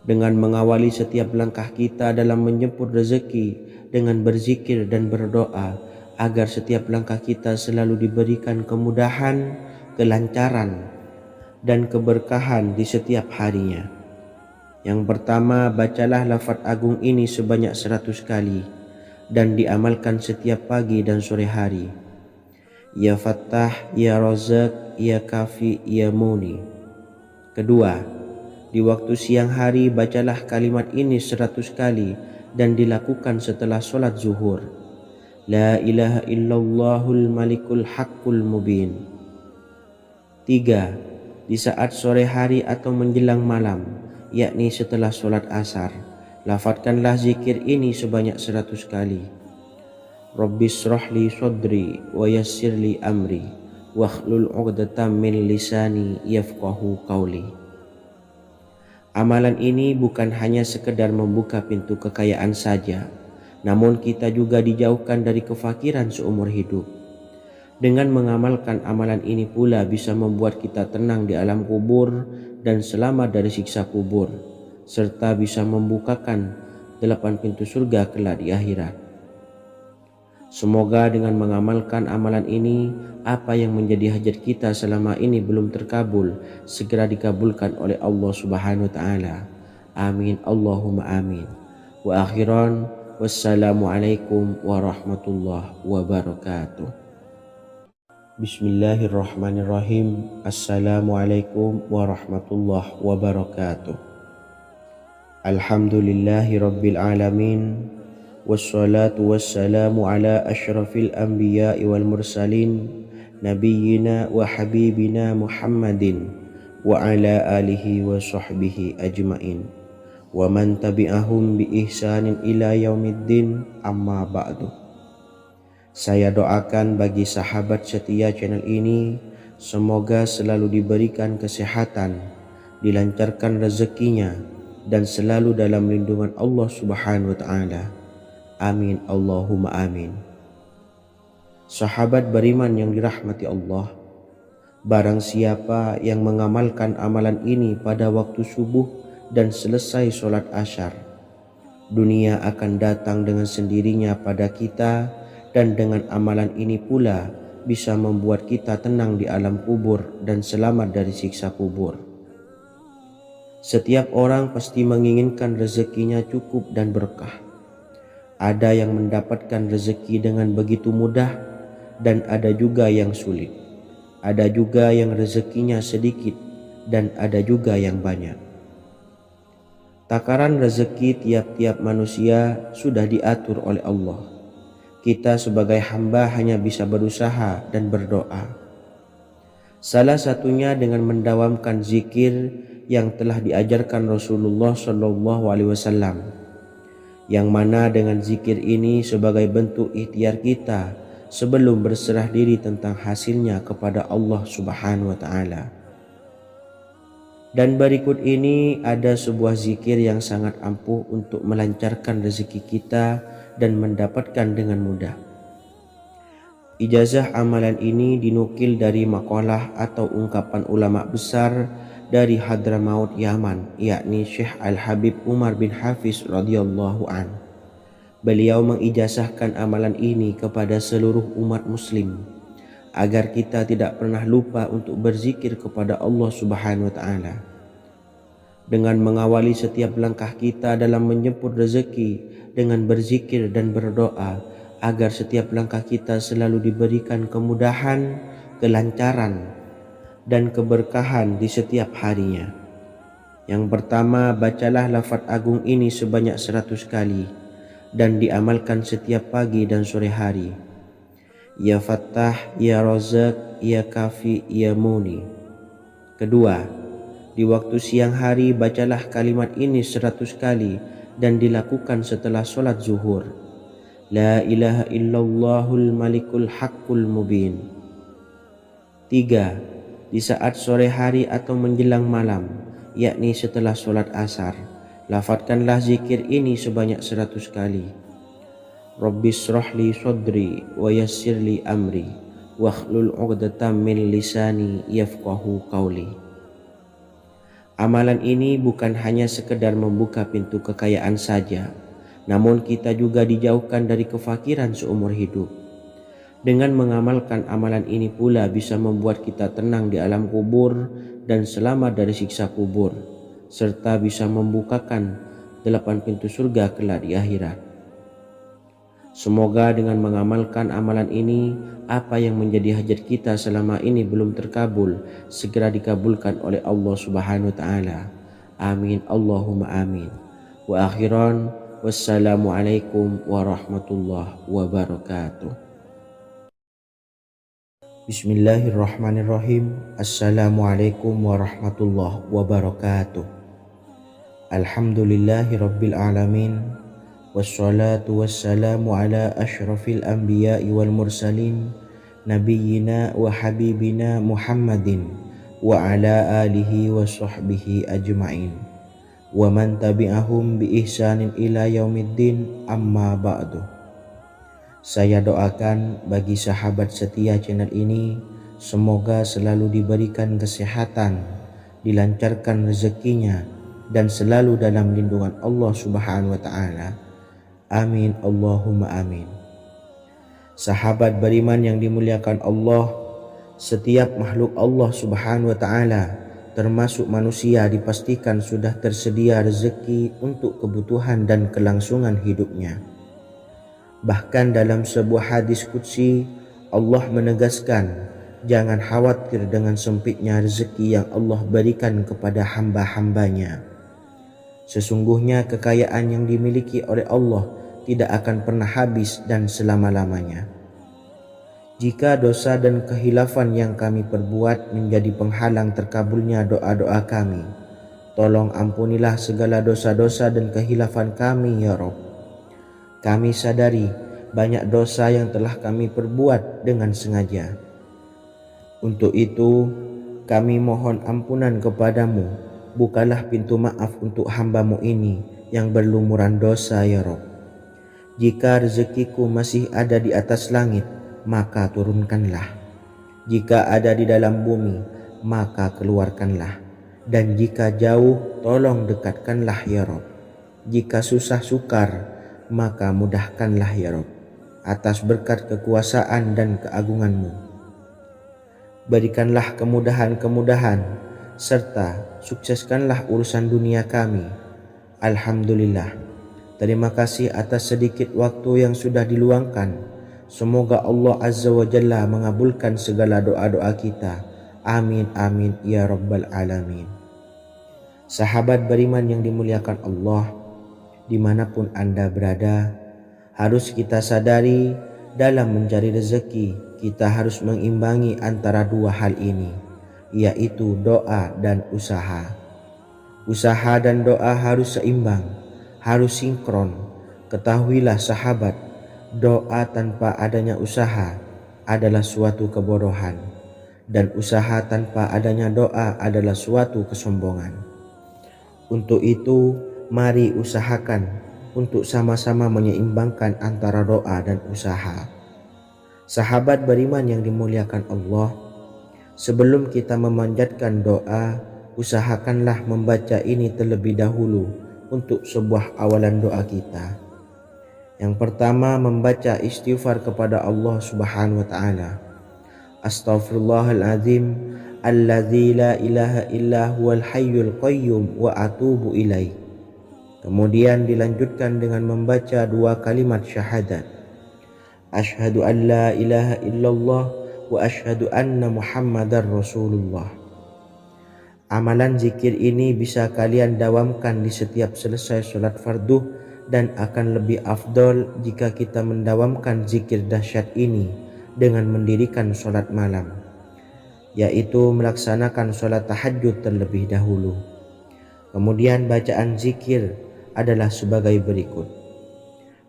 Dengan mengawali setiap langkah kita dalam menjemput rezeki dengan berzikir dan berdoa agar setiap langkah kita selalu diberikan kemudahan, kelancaran, dan keberkahan di setiap harinya. Yang pertama, bacalah lafaz agung ini sebanyak 100 kali dan diamalkan setiap pagi dan sore hari. Ya Fattah, Ya Razak, Ya Kafi, Ya Muni. Kedua, di waktu siang hari bacalah kalimat ini 100 kali dan dilakukan setelah sholat zuhur. La ilaha illallahul malikul haqqul mubin. 3. Di saat sore hari atau menjelang malam, yakni setelah sholat asar, lafadzkanlah zikir ini sebanyak 100 kali. Rabbis shrahli sodri wa yassirli amri wakhlul 'uqdatam min lisani yafqahu qawli. Amalan ini bukan hanya sekedar membuka pintu kekayaan saja, namun kita juga dijauhkan dari kefakiran seumur hidup. Dengan mengamalkan amalan ini pula bisa membuat kita tenang di alam kubur dan selamat dari siksa kubur, serta bisa membukakan 8 pintu surga kelak di akhirat. Semoga dengan mengamalkan amalan ini, apa yang menjadi hajat kita selama ini belum terkabul, segera dikabulkan oleh Allah Subhanahu wa taala. Amin Allahumma amin. Wa akhiran, wassalamualaikum warahmatullahi wabarakatuh. Bismillahirrahmanirrahim. Assalamualaikum warahmatullahi wabarakatuh. Alhamdulillahi rabbil alamin. Wassalatu wassalamu ala ashrafil anbiya'i wal mursalin nabiyyina wa habibina Muhammadin wa ala alihi wa sahbihi ajmain wa man tabi'ahum bi ihsanin ila yaumiddin, amma ba'du. Saya doakan bagi sahabat setia channel ini, semoga selalu diberikan kesehatan, dilancarkan rezekinya, dan selalu dalam lindungan Allah Subhanahu wa taala. Amin Allahumma amin. Sahabat beriman yang dirahmati Allah, barang siapa yang mengamalkan amalan ini pada waktu subuh dan selesai sholat asyar, dunia akan datang dengan sendirinya pada kita, dan dengan amalan ini pula bisa membuat kita tenang di alam kubur dan selamat dari siksa kubur. Setiap orang pasti menginginkan rezekinya cukup dan berkah. Ada yang mendapatkan rezeki dengan begitu mudah dan ada juga yang sulit. Ada juga yang rezekinya sedikit dan ada juga yang banyak. Takaran rezeki tiap-tiap manusia sudah diatur oleh Allah. Kita sebagai hamba hanya bisa berusaha dan berdoa. Salah satunya dengan mendawamkan zikir yang telah diajarkan Rasulullah SAW, yang mana dengan zikir ini sebagai bentuk ikhtiar kita sebelum berserah diri tentang hasilnya kepada Allah Subhanahu wa taala. Dan berikut ini ada sebuah zikir yang sangat ampuh untuk melancarkan rezeki kita dan mendapatkan dengan mudah. Ijazah amalan ini dinukil dari makalah atau ungkapan ulama besar dari Hadramaut Yaman, yakni Syekh Al-Habib Umar bin Hafiz radhiyallahu an. Beliau mengijazahkan amalan ini kepada seluruh umat muslim agar kita tidak pernah lupa untuk berzikir kepada Allah Subhanahu wa taala. Dengan mengawali setiap langkah kita dalam menjemput rezeki dengan berzikir dan berdoa agar setiap langkah kita selalu diberikan kemudahan, kelancaran, dan keberkahan di setiap harinya. Yang pertama, bacalah lafaz agung ini sebanyak 100 kali dan diamalkan setiap pagi dan sore hari. Ya Fattah, Ya Razak, Ya Kafi, Ya Muni. Kedua, di waktu siang hari bacalah kalimat ini 100 kali dan dilakukan setelah sholat zuhur. La ilaha illallahul malikul haqqul mubin. 3. Di saat sore hari atau menjelang malam, yakni setelah sholat asar, lafadzkanlah zikir ini sebanyak 100 kali. Rabbishrahli sodri wa yassirli amri wakhlul 'uqdatam min lisani yafqahu qawli. Amalan ini bukan hanya sekedar membuka pintu kekayaan saja, namun kita juga dijauhkan dari kefakiran seumur hidup. Dengan mengamalkan amalan ini pula bisa membuat kita tenang di alam kubur dan selamat dari siksa kubur, serta bisa membukakan 8 pintu surga kelak di akhirat. Semoga dengan mengamalkan amalan ini, apa yang menjadi hajat kita selama ini belum terkabul, segera dikabulkan oleh Allah Subhanahu wa Ta'ala. Amin Allahumma amin. Wa akhiran, wassalamualaikum warahmatullahi wabarakatuh. Bismillahirrahmanirrahim. Assalamualaikum warahmatullahi wabarakatuh. Alhamdulillahi rabbil alamin. Wassalatu wassalamu ala ashrafil anbiya'i wal mursalin nabiyyina wa habibina Muhammadin wa ala alihi wa sahbihi ajma'in wa man tabi'ahum bi ihsanin ila yaumiddin, amma ba'du. Saya doakan bagi sahabat setia channel ini, semoga selalu diberikan kesehatan, dilancarkan rezekinya, dan selalu dalam lindungan Allah Subhanahu wa Ta'ala. Amin Allahumma amin. Sahabat beriman yang dimuliakan Allah, setiap makhluk Allah Subhanahu wa Ta'ala termasuk manusia dipastikan sudah tersedia rezeki untuk kebutuhan dan kelangsungan hidupnya. Bahkan dalam sebuah hadis qudsi, Allah menegaskan, jangan khawatir dengan sempitnya rezeki yang Allah berikan kepada hamba-hambanya. Sesungguhnya kekayaan yang dimiliki oleh Allah tidak akan pernah habis dan selama-lamanya. Jika dosa dan kehilafan yang kami perbuat menjadi penghalang terkabulnya doa-doa kami, tolong ampunilah segala dosa-dosa dan kehilafan kami ya Rabb. Kami sadari banyak dosa yang telah kami perbuat dengan sengaja. Untuk itu kami mohon ampunan kepadamu. Bukalah pintu maaf untuk hamba-Mu ini yang berlumuran dosa ya Rabb. Jika rezekiku masih ada di atas langit, maka turunkanlah. Jika ada di dalam bumi, maka keluarkanlah. Dan jika jauh, tolong dekatkanlah ya Rabb. Jika susah sukar, maka mudahkanlah ya Rabb, atas berkat kekuasaan dan keagungan-Mu. Berikanlah kemudahan-kemudahan, serta sukseskanlah urusan dunia kami. Alhamdulillah. Terima kasih atas sedikit waktu yang sudah diluangkan. Semoga Allah Azza wa Jalla mengabulkan segala doa-doa kita. Amin amin ya rabbal alamin. Sahabat beriman yang dimuliakan Allah, dimanapun Anda berada, harus kita sadari dalam mencari rezeki, kita harus mengimbangi antara dua hal ini, yaitu doa dan usaha. Usaha dan doa harus seimbang, harus sinkron. Ketahuilah sahabat, doa tanpa adanya usaha adalah suatu kebodohan, dan usaha tanpa adanya doa adalah suatu kesombongan. Untuk itu, mari usahakan untuk sama-sama menyeimbangkan antara doa dan usaha. Sahabat beriman yang dimuliakan Allah, sebelum kita memanjatkan doa, usahakanlah membaca ini terlebih dahulu untuk sebuah awalan doa kita. Yang pertama, membaca istighfar kepada Allah Subhanahu wa Ta'ala. Astaghfirullahaladzim alladzi la ilaha illa huwal hayyul qayyum wa atubu ilaih. Kemudian dilanjutkan dengan membaca dua kalimat syahadat. Asyhadu an la ilaha illallah wa asyhadu anna Muhammadar Rasulullah. Amalan zikir ini bisa kalian dawamkan di setiap selesai sholat fardu, dan akan lebih afdol jika kita mendawamkan zikir dahsyat ini dengan mendirikan sholat malam, yaitu melaksanakan sholat tahajud terlebih dahulu. Kemudian bacaan zikir adalah sebagai berikut.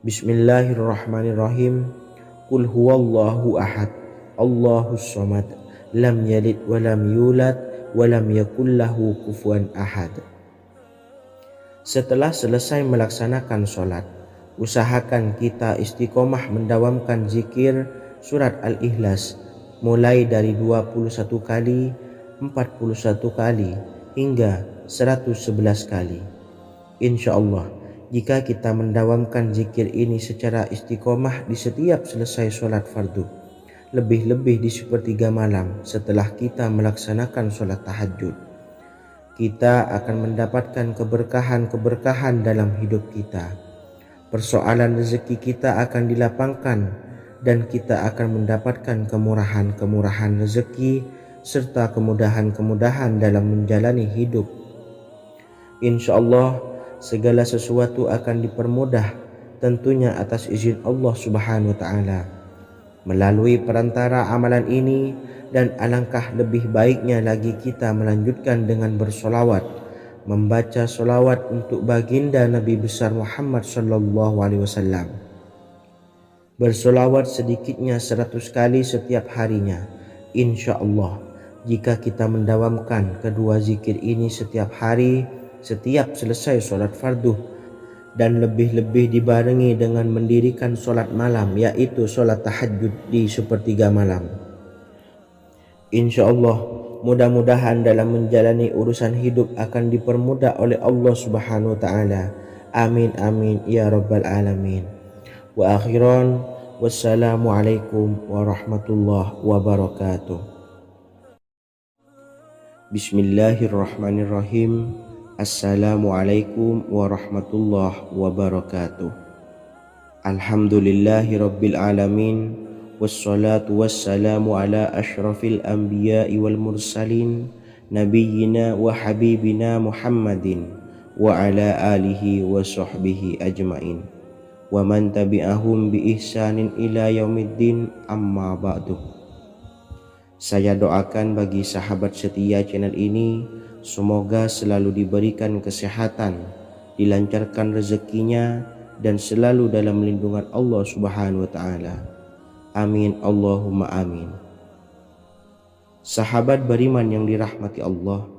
Bismillahirrahmanirrahim. Qul huwallahu ahad, Allahus samad, lam yalid wa lam yulad wa lam yakul lahu kufuwan ahad. Setelah selesai melaksanakan sholat, usahakan kita istiqomah mendawamkan zikir surat Al-Ikhlas mulai dari 21 kali, 41 kali, hingga 111 kali. Insya Allah, jika kita mendawamkan zikir ini secara istiqomah di setiap selesai sholat fardu, lebih-lebih di sepertiga malam setelah kita melaksanakan sholat tahajud, kita akan mendapatkan keberkahan-keberkahan dalam hidup kita. Persoalan rezeki kita akan dilapangkan dan kita akan mendapatkan kemurahan-kemurahan rezeki serta kemudahan-kemudahan dalam menjalani hidup. Insya Allah segala sesuatu akan dipermudah, tentunya atas izin Allah Subhanahu wa Ta'ala. Melalui perantara amalan ini, dan alangkah lebih baiknya lagi kita melanjutkan dengan bersolawat, membaca solawat untuk baginda Nabi besar Muhammad sallallahu alaihi wasallam. Bersolawat sedikitnya 100 kali setiap harinya. Insya Allah, jika kita mendawamkan kedua zikir ini setiap hari, setiap selesai sholat fardu, dan lebih-lebih dibarengi dengan mendirikan sholat malam, yaitu sholat tahajud di sepertiga malam, insya Allah mudah-mudahan dalam menjalani urusan hidup akan dipermudah oleh Allah Subhanahu wa Ta'ala. Amin amin ya rabbal alamin. Wa akhiran, wassalamualaikum warahmatullahi wabarakatuh. Bismillahirrahmanirrahim. Assalamualaikum warahmatullahi wabarakatuh. Alhamdulillahi rabbil alamin. Wassalatu wassalamu ala ashrafil anbiya'i wal mursalin, nabiyyina wa habibina Muhammadin wa ala alihi wa sahbihi ajmain, wa man tabi'ahum bi ihsanin ila yaumiddin, amma ba'du. Saya doakan bagi sahabat setia channel ini, semoga selalu diberikan kesehatan, dilancarkan rezekinya, dan selalu dalam lindungan Allah Subhanahu wa Ta'ala. Amin Allahumma amin. Sahabat beriman yang dirahmati Allah,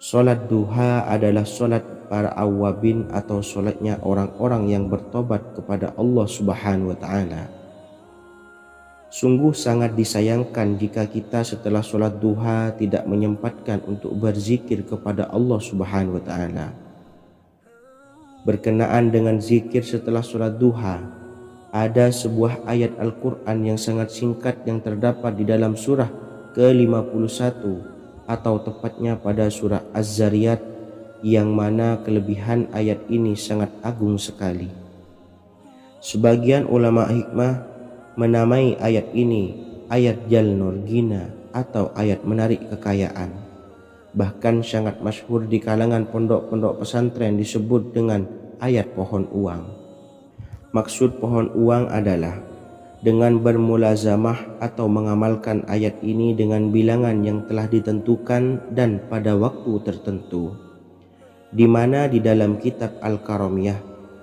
solat duha adalah solat para awabin atau solatnya orang-orang yang bertobat kepada Allah Subhanahu wa Ta'ala. Sungguh sangat disayangkan jika kita setelah solat duha tidak menyempatkan untuk berzikir kepada Allah Subhanahu wa Ta'ala. Berkenaan dengan zikir setelah solat duha, ada sebuah ayat Al-Quran yang sangat singkat yang terdapat di dalam surah ke-51 atau tepatnya pada surah Az-Zariyat, yang mana kelebihan ayat ini sangat agung sekali. Sebagian ulama hikmah menamai ayat ini ayat Jalnur Gina atau ayat menarik kekayaan. Bahkan sangat masyhur di kalangan pondok-pondok pesantren disebut dengan ayat pohon uang. Maksud pohon uang adalah dengan bermulazamah atau mengamalkan ayat ini dengan bilangan yang telah ditentukan dan pada waktu tertentu, di mana di dalam kitab Al-Karamiyah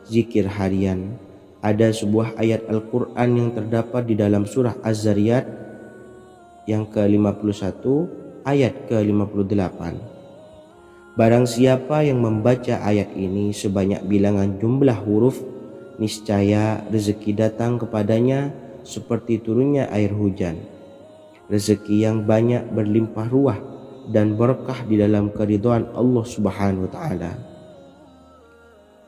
zikir harian ada sebuah ayat Al-Quran yang terdapat di dalam surah Az-Zariyat yang ke-51 ayat ke-58. Barang siapa yang membaca ayat ini sebanyak bilangan jumlah huruf, niscaya rezeki datang kepadanya seperti turunnya air hujan. Rezeki yang banyak berlimpah ruah dan berkah di dalam keridhaan Allah Subhanahu wa Ta'ala.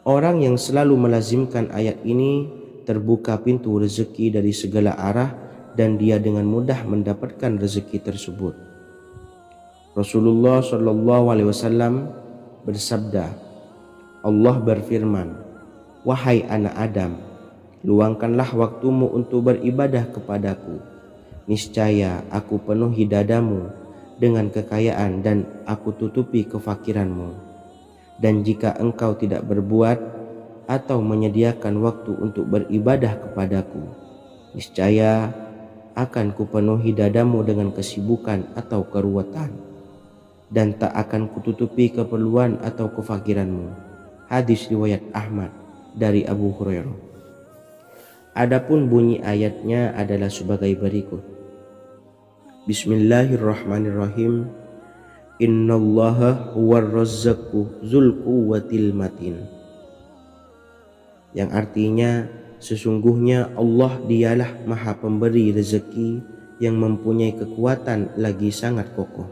Orang yang selalu melazimkan ayat ini terbuka pintu rezeki dari segala arah dan dia dengan mudah mendapatkan rezeki tersebut. Rasulullah Shallallahu Alaihi Wasallam bersabda, Allah berfirman, wahai anak Adam, luangkanlah waktumu untuk beribadah kepadaku. Niscaya aku penuhi dadamu dengan kekayaan dan aku tutupi kefakiranmu. Dan jika engkau tidak berbuat atau menyediakan waktu untuk beribadah kepadaku, niscaya akan kupenuhi dadamu dengan kesibukan atau keruwetan, dan tak akan kututupi keperluan atau kefakiranmu. Hadis riwayat Ahmad dari Abu Hurairah. Adapun bunyi ayatnya adalah sebagai berikut. Bismillahirrahmanirrahim. Innallaha huwar razzaqu dzul quwwatil matin. Yang artinya, sesungguhnya Allah dialah Maha Pemberi rezeki yang mempunyai kekuatan lagi sangat kokoh.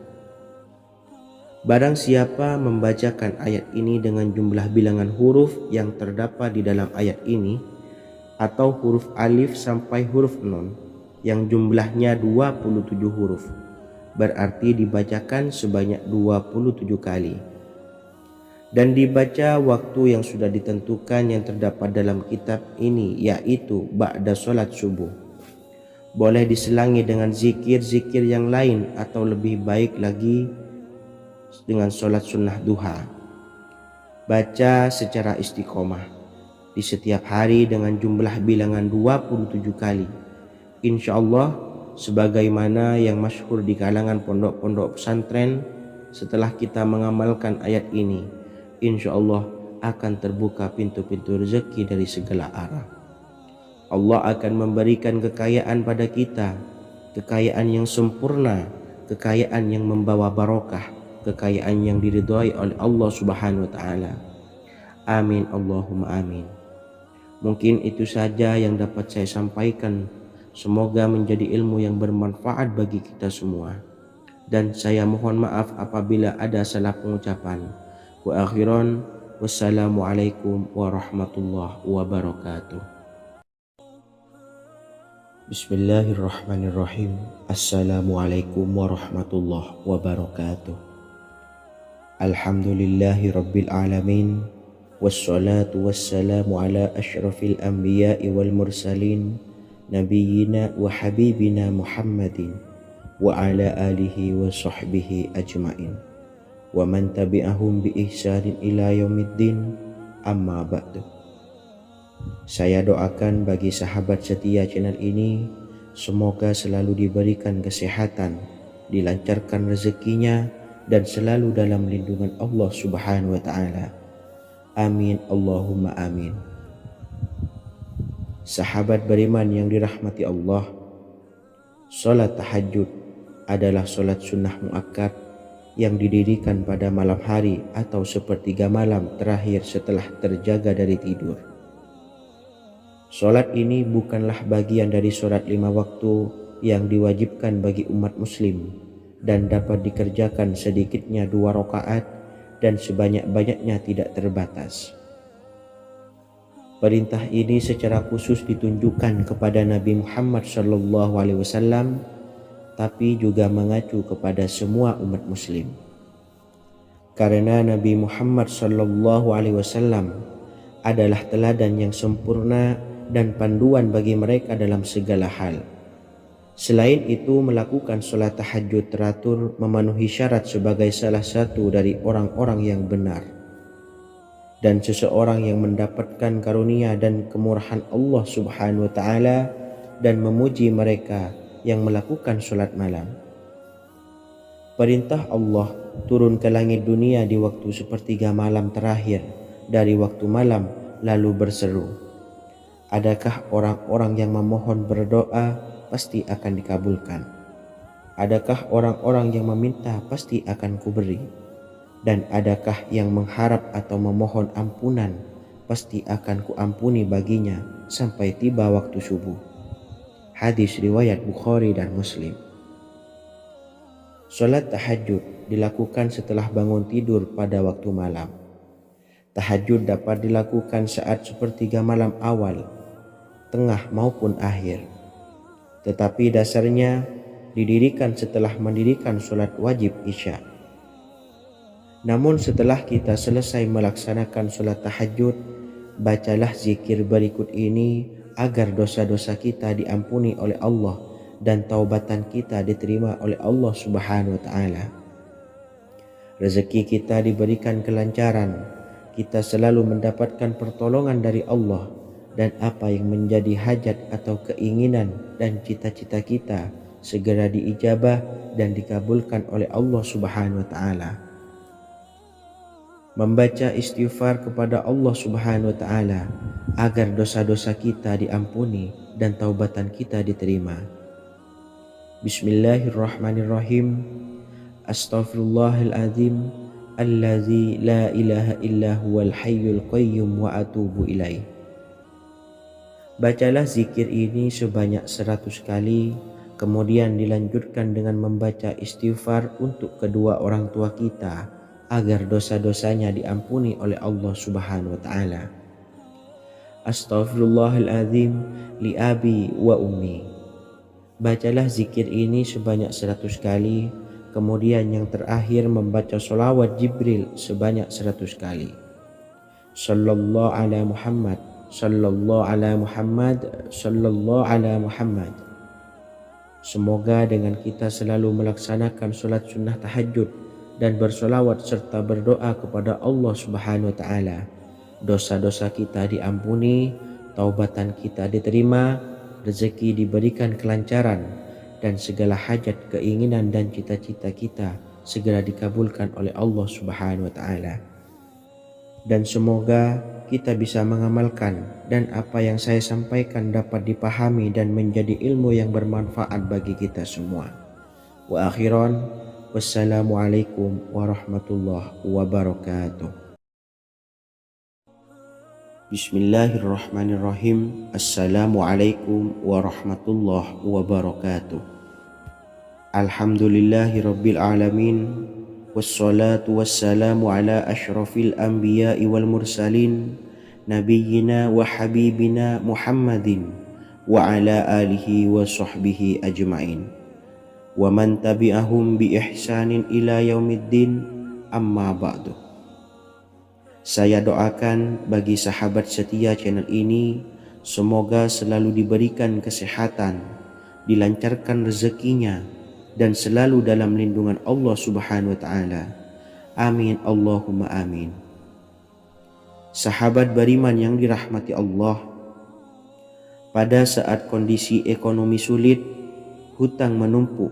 Barang siapa membacakan ayat ini dengan jumlah bilangan huruf yang terdapat di dalam ayat ini, atau huruf alif sampai huruf nun yang jumlahnya 27 huruf, berarti dibacakan sebanyak 27 kali. Dan dibaca waktu yang sudah ditentukan yang terdapat dalam kitab ini, yaitu ba'da sholat subuh. Boleh diselangi dengan zikir-zikir yang lain, atau lebih baik lagi dengan sholat sunnah duha. Baca secara istiqomah di setiap hari dengan jumlah bilangan 27 kali. Insya Allah, sebagaimana yang masyhur di kalangan pondok-pondok pesantren, setelah kita mengamalkan ayat ini, insya Allah akan terbuka pintu-pintu rezeki dari segala arah. Allah akan memberikan kekayaan pada kita, kekayaan yang sempurna, kekayaan yang membawa barokah, kekayaan yang diridhai oleh Allah Subhanahu wa taala. Amin Allahumma amin. Mungkin itu saja yang dapat saya sampaikan. Semoga menjadi ilmu yang bermanfaat bagi kita semua. Dan saya mohon maaf apabila ada salah pengucapan. Wa akhiran, wassalamualaikum warahmatullahi wabarakatuh. Bismillahirrahmanirrahim. Assalamualaikum warahmatullahi wabarakatuh. Alhamdulillahi rabbil alamin. Wassalatu wassalamu ala ashrafil anbiya'i wal mursalin, nabiyyina wa habibina Muhammadin wa ala alihi wa sahbihi ajmain wa man tabi'ahum bi ihsanin ila yaumiddin, amma ba'du. Saya doakan bagi sahabat setia channel ini, semoga selalu diberikan kesehatan, dilancarkan rezekinya, dan selalu dalam lindungan Allah Subhanahu wa ta'ala. Amin Allahumma amin. Sahabat beriman yang dirahmati Allah, salat tahajud adalah salat sunnah muakkad yang didirikan pada malam hari atau sepertiga malam terakhir setelah terjaga dari tidur. Salat ini bukanlah bagian dari salat 5 waktu yang diwajibkan bagi umat muslim dan dapat dikerjakan sedikitnya 2 rakaat dan sebanyak-banyaknya tidak terbatas. Perintah ini secara khusus ditunjukkan kepada Nabi Muhammad SAW, tapi juga mengacu kepada semua umat muslim. Karena Nabi Muhammad SAW adalah teladan yang sempurna dan panduan bagi mereka dalam segala hal. Selain itu, melakukan sholat tahajud teratur memenuhi syarat sebagai salah satu dari orang-orang yang benar. Dan seseorang yang mendapatkan karunia dan kemurahan Allah Subhanahu wa ta'ala dan memuji mereka yang melakukan sholat malam. Perintah Allah turun ke langit dunia di waktu sepertiga malam terakhir dari waktu malam, lalu berseru, adakah orang-orang yang memohon berdoa pasti akan dikabulkan? Adakah orang-orang yang meminta pasti akan kuberi? Dan adakah yang mengharap atau memohon ampunan pasti akan kuampuni baginya sampai tiba waktu subuh. Hadis riwayat Bukhari dan Muslim. Salat tahajud dilakukan setelah bangun tidur pada waktu malam. Tahajud dapat dilakukan saat sepertiga malam awal, tengah maupun akhir. Tetapi dasarnya didirikan setelah mendirikan sholat wajib isya. Namun setelah kita selesai melaksanakan sholat tahajud, bacalah zikir berikut ini agar dosa-dosa kita diampuni oleh Allah dan taubatan kita diterima oleh Allah Subhanahu wa ta'ala. Rezeki kita diberikan kelancaran, kita selalu mendapatkan pertolongan dari Allah, dan apa yang menjadi hajat atau keinginan dan cita-cita kita segera diijabah dan dikabulkan oleh Allah Subhanahu wa ta'ala. membaca istighfar kepada Allah Subhanahu wa taala agar dosa-dosa kita diampuni dan taubatan kita diterima. Bismillahirrahmanirrahim. Astaghfirullahaladzim allazi la ilaha illa huwal hayyul qayyum wa atubu ilaih. Bacalah zikir ini sebanyak 100 kali, kemudian dilanjutkan dengan membaca istighfar untuk kedua orang tua kita agar dosa-dosanya diampuni oleh Allah Subhanahu wa taala. Astaghfirullahaladzim li abi wa ummi. Bacalah zikir ini sebanyak 100 kali, kemudian yang terakhir membaca sholawat Jibril sebanyak 100 kali. Sallallahu ala Muhammad, sallallahu ala Muhammad, sallallahu ala Muhammad. Semoga dengan kita selalu melaksanakan sholat sunnah tahajud dan bersolawat serta berdoa kepada Allah Subhanahu wa taala, dosa-dosa kita diampuni, taubatan kita diterima, rezeki diberikan kelancaran, dan segala hajat, keinginan dan cita-cita kita segera dikabulkan oleh Allah Subhanahu wa taala. Dan semoga kita bisa mengamalkan dan apa yang saya sampaikan dapat dipahami dan menjadi ilmu yang bermanfaat bagi kita semua. Wa akhiran, wassalamualaikum warahmatullahi wabarakatuh. Bismillahirrahmanirrahim. Assalamualaikum warahmatullahi wabarakatuh. Alhamdulillahi rabbil alamin. Wassalatu wassalamu ala ashrafil anbiya'i wal mursalin, nabiyyina wa habibina Muhammadin wa ala alihi wa sahbihi ajma'in, wa man tabi'ahum bi ihsanin ila yaumiddin, amma ba'du. Saya doakan bagi sahabat setia channel ini, semoga selalu diberikan kesehatan, dilancarkan rezekinya, dan selalu dalam lindungan Allah Subhanahu wa taala. Amin Allahumma amin. Sahabat beriman yang dirahmati Allah, pada saat kondisi ekonomi sulit, hutang menumpuk,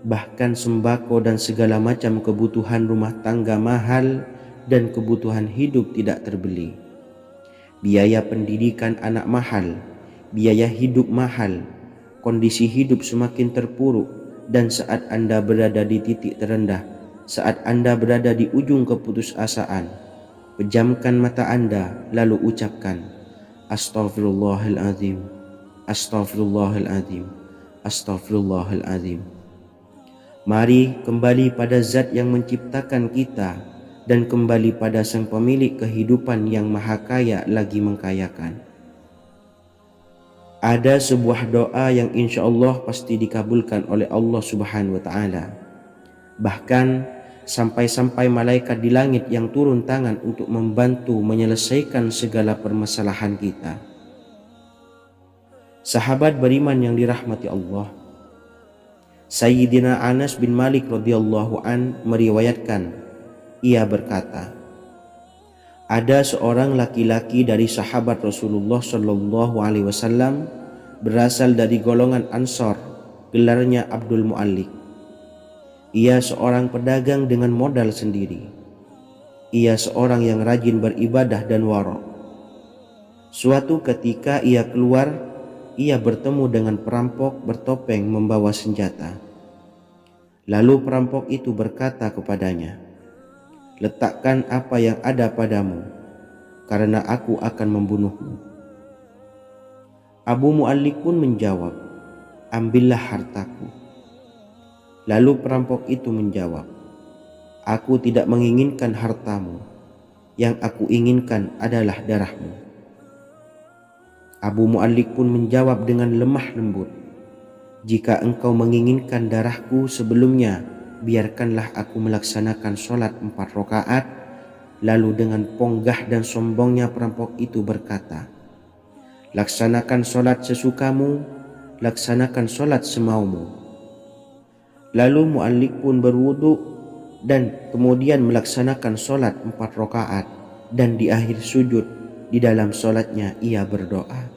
bahkan sembako dan segala macam kebutuhan rumah tangga mahal dan kebutuhan hidup tidak terbeli. Biaya pendidikan anak mahal, biaya hidup mahal, kondisi hidup semakin terpuruk, dan saat Anda berada di titik terendah, saat Anda berada di ujung keputusasaan, pejamkan mata Anda lalu ucapkan Astaghfirullahaladzim, Astaghfirullahaladzim, Astaghfirullahaladzim. Mari kembali pada Zat yang menciptakan kita dan kembali pada Sang Pemilik kehidupan yang Maha Kaya lagi mengkayakan. Ada sebuah doa yang insya Allah pasti dikabulkan oleh Allah Subhanahu wa taala. Bahkan sampai-sampai malaikat di langit yang turun tangan untuk membantu menyelesaikan segala permasalahan kita. Sahabat beriman yang dirahmati Allah, Sayyidina Anas bin Malik radhiyallahu an meriwayatkan, ia berkata, ada seorang laki-laki dari sahabat Rasulullah Shallallahu Alaihi Wasallam berasal dari golongan Ansor, gelarnya Abdul Mu'allik. Ia seorang pedagang dengan modal sendiri. Ia seorang yang rajin beribadah dan wara'. Suatu ketika ia keluar, ia bertemu dengan perampok bertopeng membawa senjata. Lalu perampok itu berkata kepadanya, letakkan apa yang ada padamu, karena aku akan membunuhmu. Abu Mu'allik pun menjawab, ambillah hartaku. Lalu perampok itu menjawab, aku tidak menginginkan hartamu, yang aku inginkan adalah darahmu. Abu Mu'allik pun menjawab dengan lemah lembut, jika engkau menginginkan darahku sebelumnya, biarkanlah aku melaksanakan sholat 4 rakaat. Lalu dengan ponggah dan sombongnya perampok itu berkata, laksanakan sholat sesukamu, laksanakan sholat semaumu. Lalu Mu'allik pun berwudu dan kemudian melaksanakan sholat 4 rakaat, dan di akhir sujud di dalam sholatnya ia berdoa.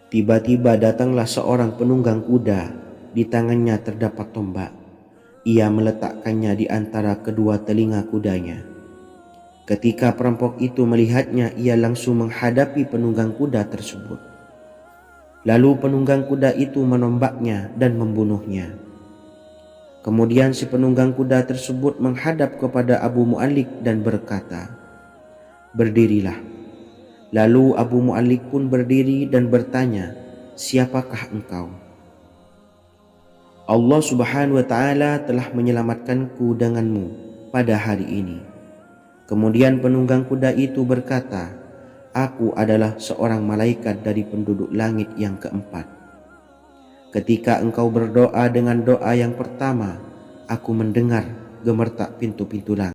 Tiba-tiba datanglah seorang penunggang kuda, di tangannya terdapat tombak. Ia meletakkannya di antara kedua telinga kudanya. Ketika perampok itu melihatnya, ia langsung menghadapi penunggang kuda tersebut. Lalu penunggang kuda itu menombaknya dan membunuhnya. Kemudian si penunggang kuda tersebut menghadap kepada Abu Mu'allik dan berkata, "Berdirilah." Lalu Abu Mu'allik pun berdiri dan bertanya, "Siapakah engkau?" "Allah Subhanahu wa Ta'ala telah menyelamatkanku denganmu pada hari ini." Kemudian penunggang kuda itu berkata, "Aku adalah seorang malaikat dari penduduk langit yang keempat. Ketika engkau berdoa dengan doa yang pertama, aku mendengar gemertak pintu-pintu langit.